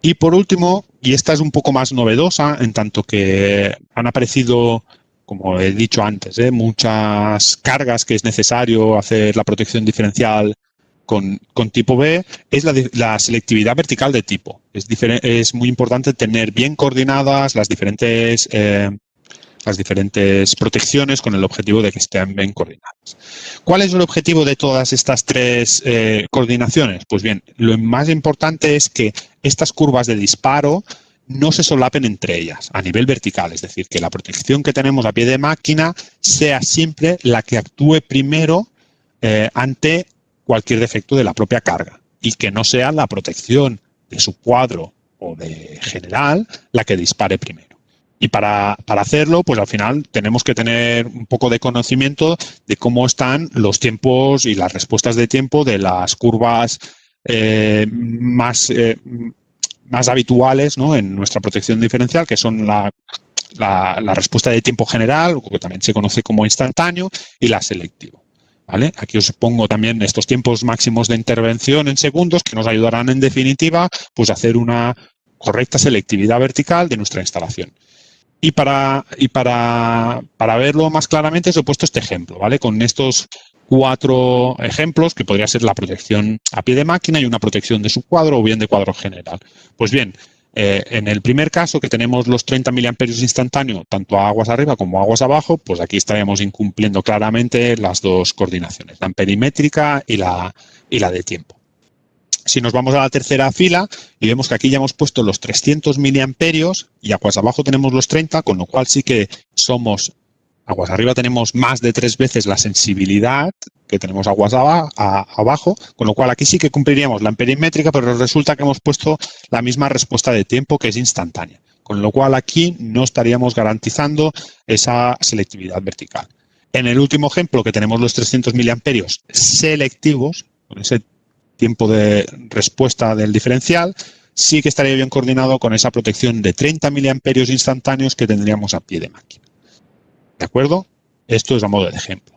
Y por último, y esta es un poco más novedosa, en tanto que han aparecido, como he dicho antes, muchas cargas que es necesario hacer la protección diferencial con tipo B, es la selectividad vertical de tipo. Es muy importante tener bien coordinadas las diferentes protecciones con el objetivo de que estén bien coordinadas. ¿Cuál es el objetivo de todas estas tres coordinaciones? Pues bien, lo más importante es que estas curvas de disparo no se solapen entre ellas a nivel vertical, es decir, que la protección que tenemos a pie de máquina sea siempre la que actúe primero ante cualquier defecto de la propia carga y que no sea la protección de su cuadro o de general la que dispare primero. Y para hacerlo, pues al final tenemos que tener un poco de conocimiento de cómo están los tiempos y las respuestas de tiempo de las curvas más habituales, ¿no?, en nuestra protección diferencial, que son la respuesta de tiempo general, que también se conoce como instantáneo, y la selectivo. ¿Vale? Aquí os pongo también estos tiempos máximos de intervención en segundos que nos ayudarán en definitiva pues a hacer una correcta selectividad vertical de nuestra instalación. Y para verlo más claramente os he puesto este ejemplo, ¿vale? Con estos 4 ejemplos, que podría ser la protección a pie de máquina y una protección de subcuadro o bien de cuadro general. Pues bien, en el primer caso, que tenemos los 30 miliamperios instantáneos, tanto a aguas arriba como a aguas abajo, pues aquí estaríamos incumpliendo claramente las dos coordinaciones, la amperimétrica y la de tiempo. Si nos vamos a la tercera fila y vemos que aquí ya hemos puesto los 300 miliamperios y aguas abajo tenemos los 30, con lo cual sí que aguas arriba tenemos más de 3 veces la sensibilidad que tenemos aguas abajo, con lo cual aquí sí que cumpliríamos la amperimétrica, pero resulta que hemos puesto la misma respuesta de tiempo, que es instantánea, con lo cual aquí no estaríamos garantizando esa selectividad vertical. En el último ejemplo, que tenemos los 300 miliamperios selectivos, con ese tiempo de respuesta del diferencial, sí que estaría bien coordinado con esa protección de 30 miliamperios instantáneos que tendríamos a pie de máquina. ¿De acuerdo? Esto es a modo de ejemplo.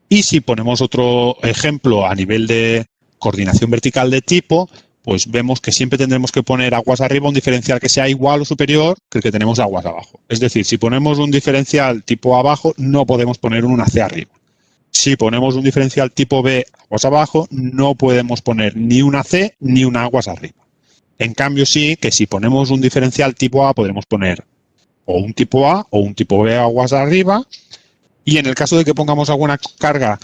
Y si ponemos otro ejemplo a nivel de coordinación vertical de tipo, pues vemos que siempre tendremos que poner aguas arriba un diferencial que sea igual o superior que el que tenemos aguas abajo. Es decir, si ponemos un diferencial tipo abajo, no podemos poner un AC arriba. Si ponemos un diferencial tipo B aguas abajo, no podemos poner ni una C ni una aguas arriba. En cambio, sí que si ponemos un diferencial tipo A, podremos poner o un tipo A o un tipo B aguas arriba. Y en el caso de que pongamos alguna carga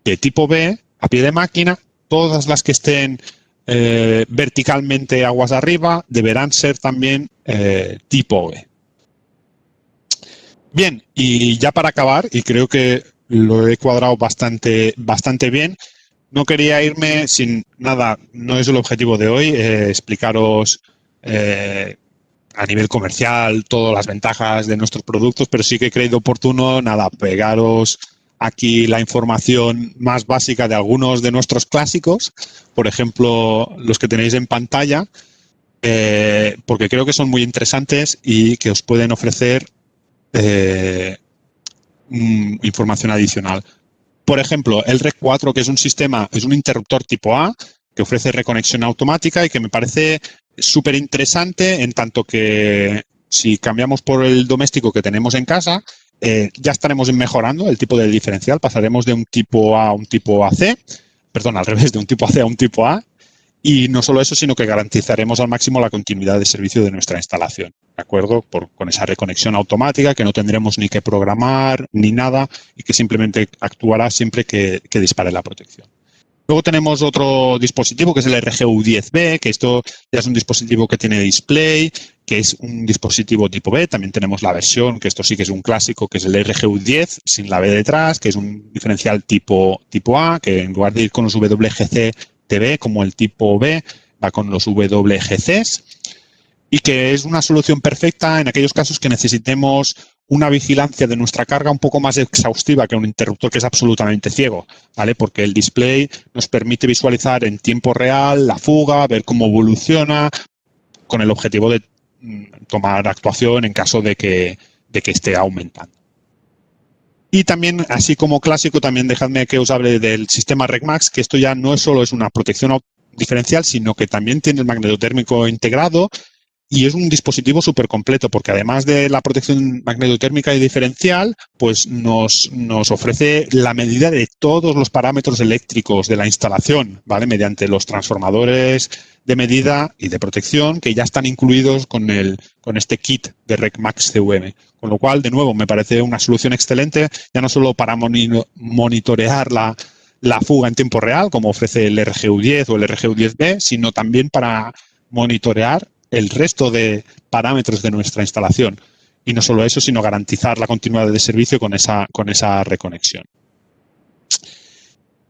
de tipo B a pie de máquina, todas las que estén verticalmente aguas arriba deberán ser también tipo B. Bien, y ya para acabar, y creo que lo he cuadrado bastante bien. No quería irme sin nada, no es el objetivo de hoy, explicaros a nivel comercial todas las ventajas de nuestros productos, pero sí que he creído oportuno, pegaros aquí la información más básica de algunos de nuestros clásicos, por ejemplo, los que tenéis en pantalla, porque creo que son muy interesantes y que os pueden ofrecer información adicional. Por ejemplo, el REC 4, que es un interruptor tipo A que ofrece reconexión automática y que me parece súper interesante en tanto que si cambiamos por el doméstico que tenemos en casa, ya estaremos mejorando el tipo de diferencial. Pasaremos de un tipo A a un tipo AC, perdón, al revés, de un tipo AC a un tipo A. Y no solo eso, sino que garantizaremos al máximo la continuidad de servicio de nuestra instalación, ¿de acuerdo? Con esa reconexión automática que no tendremos ni que programar ni nada y que simplemente actuará siempre que dispare la protección. Luego tenemos otro dispositivo que es el RGU10B, que esto ya es un dispositivo que tiene display, que es un dispositivo tipo B. También tenemos la versión, que esto sí que es un clásico, que es el RGU10 sin la B detrás, que es un diferencial tipo A, que en lugar de ir con los WGC TV como el tipo B, va con los WGCs. y que es una solución perfecta en aquellos casos que necesitemos una vigilancia de nuestra carga un poco más exhaustiva que un interruptor que es absolutamente ciego, ¿vale? Porque el display nos permite visualizar en tiempo real la fuga, ver cómo evoluciona, con el objetivo de tomar actuación en caso de que esté aumentando. Y también, así como clásico, también dejadme que os hable del sistema RecMax, que esto ya no solo es una protección diferencial, sino que también tiene el magnetotérmico integrado. Y es un dispositivo súper completo porque además de la protección magnetotérmica y diferencial, pues nos ofrece la medida de todos los parámetros eléctricos de la instalación, ¿vale? Mediante los transformadores de medida y de protección que ya están incluidos con este kit de RecMax CVM. Con lo cual, de nuevo, me parece una solución excelente, ya no solo para monitorear la fuga en tiempo real, como ofrece el RGU10 o el RGU10B, sino también para monitorear el resto de parámetros de nuestra instalación. Y no solo eso, sino garantizar la continuidad de servicio con esa reconexión.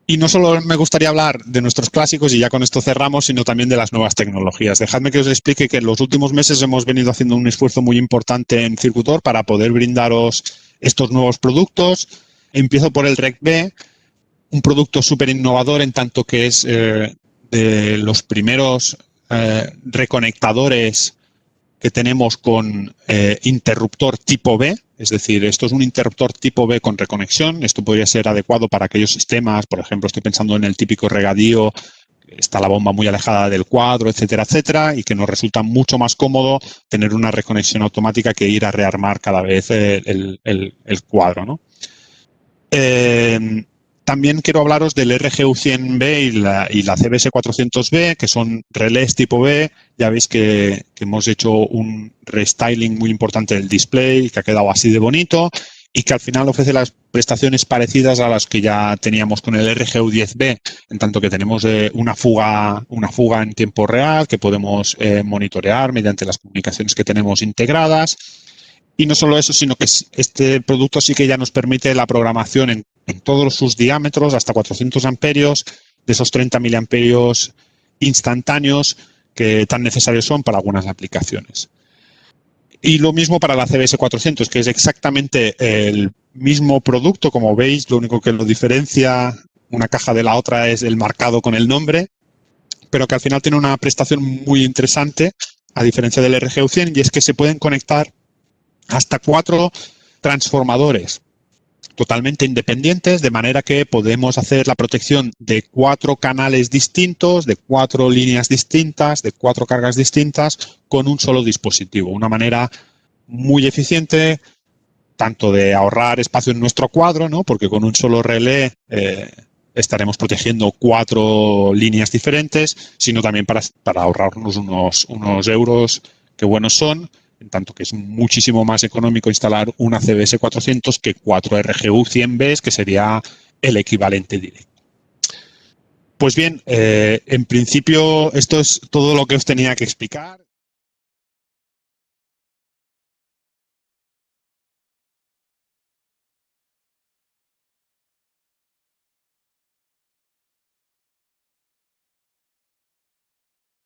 Y no solo me gustaría hablar de nuestros clásicos, y ya con esto cerramos, sino también de las nuevas tecnologías. Dejadme que os explique que en los últimos meses hemos venido haciendo un esfuerzo muy importante en Circutor para poder brindaros estos nuevos productos. Empiezo por el RecB, un producto súper innovador en tanto que es de los primeros reconectadores que tenemos con interruptor tipo B, es decir, esto es un interruptor tipo B con reconexión. Esto podría ser adecuado para aquellos sistemas, por ejemplo, estoy pensando en el típico regadío, está la bomba muy alejada del cuadro, etcétera, etcétera, y que nos resulta mucho más cómodo tener una reconexión automática que ir a rearmar cada vez el cuadro, ¿no? También quiero hablaros del RGU100B y la CBS400B, que son relés tipo B. Ya veis que hemos hecho un restyling muy importante del display, que ha quedado así de bonito y que al final ofrece las prestaciones parecidas a las que ya teníamos con el RGU10B, en tanto que tenemos una fuga en tiempo real que podemos monitorear mediante las comunicaciones que tenemos integradas. Y no solo eso, sino que este producto sí que ya nos permite la programación en todos sus diámetros, hasta 400 amperios, de esos 30 miliamperios instantáneos que tan necesarios son para algunas aplicaciones. Y lo mismo para la CBS 400, que es exactamente el mismo producto, como veis, lo único que lo diferencia una caja de la otra es el marcado con el nombre, pero que al final tiene una prestación muy interesante, a diferencia del RGU100, y es que se pueden conectar hasta 4 transformadores totalmente independientes, de manera que podemos hacer la protección de 4 canales distintos, de 4 líneas distintas, de 4 cargas distintas, con un solo dispositivo. Una manera muy eficiente, tanto de ahorrar espacio en nuestro cuadro, ¿no? Porque con un solo relé estaremos protegiendo 4 líneas diferentes, sino también para ahorrarnos unos euros que buenos son, en tanto que es muchísimo más económico instalar una CBS 400 que 4 RGU 100Bs, que sería el equivalente directo. Pues bien, en principio esto es todo lo que os tenía que explicar.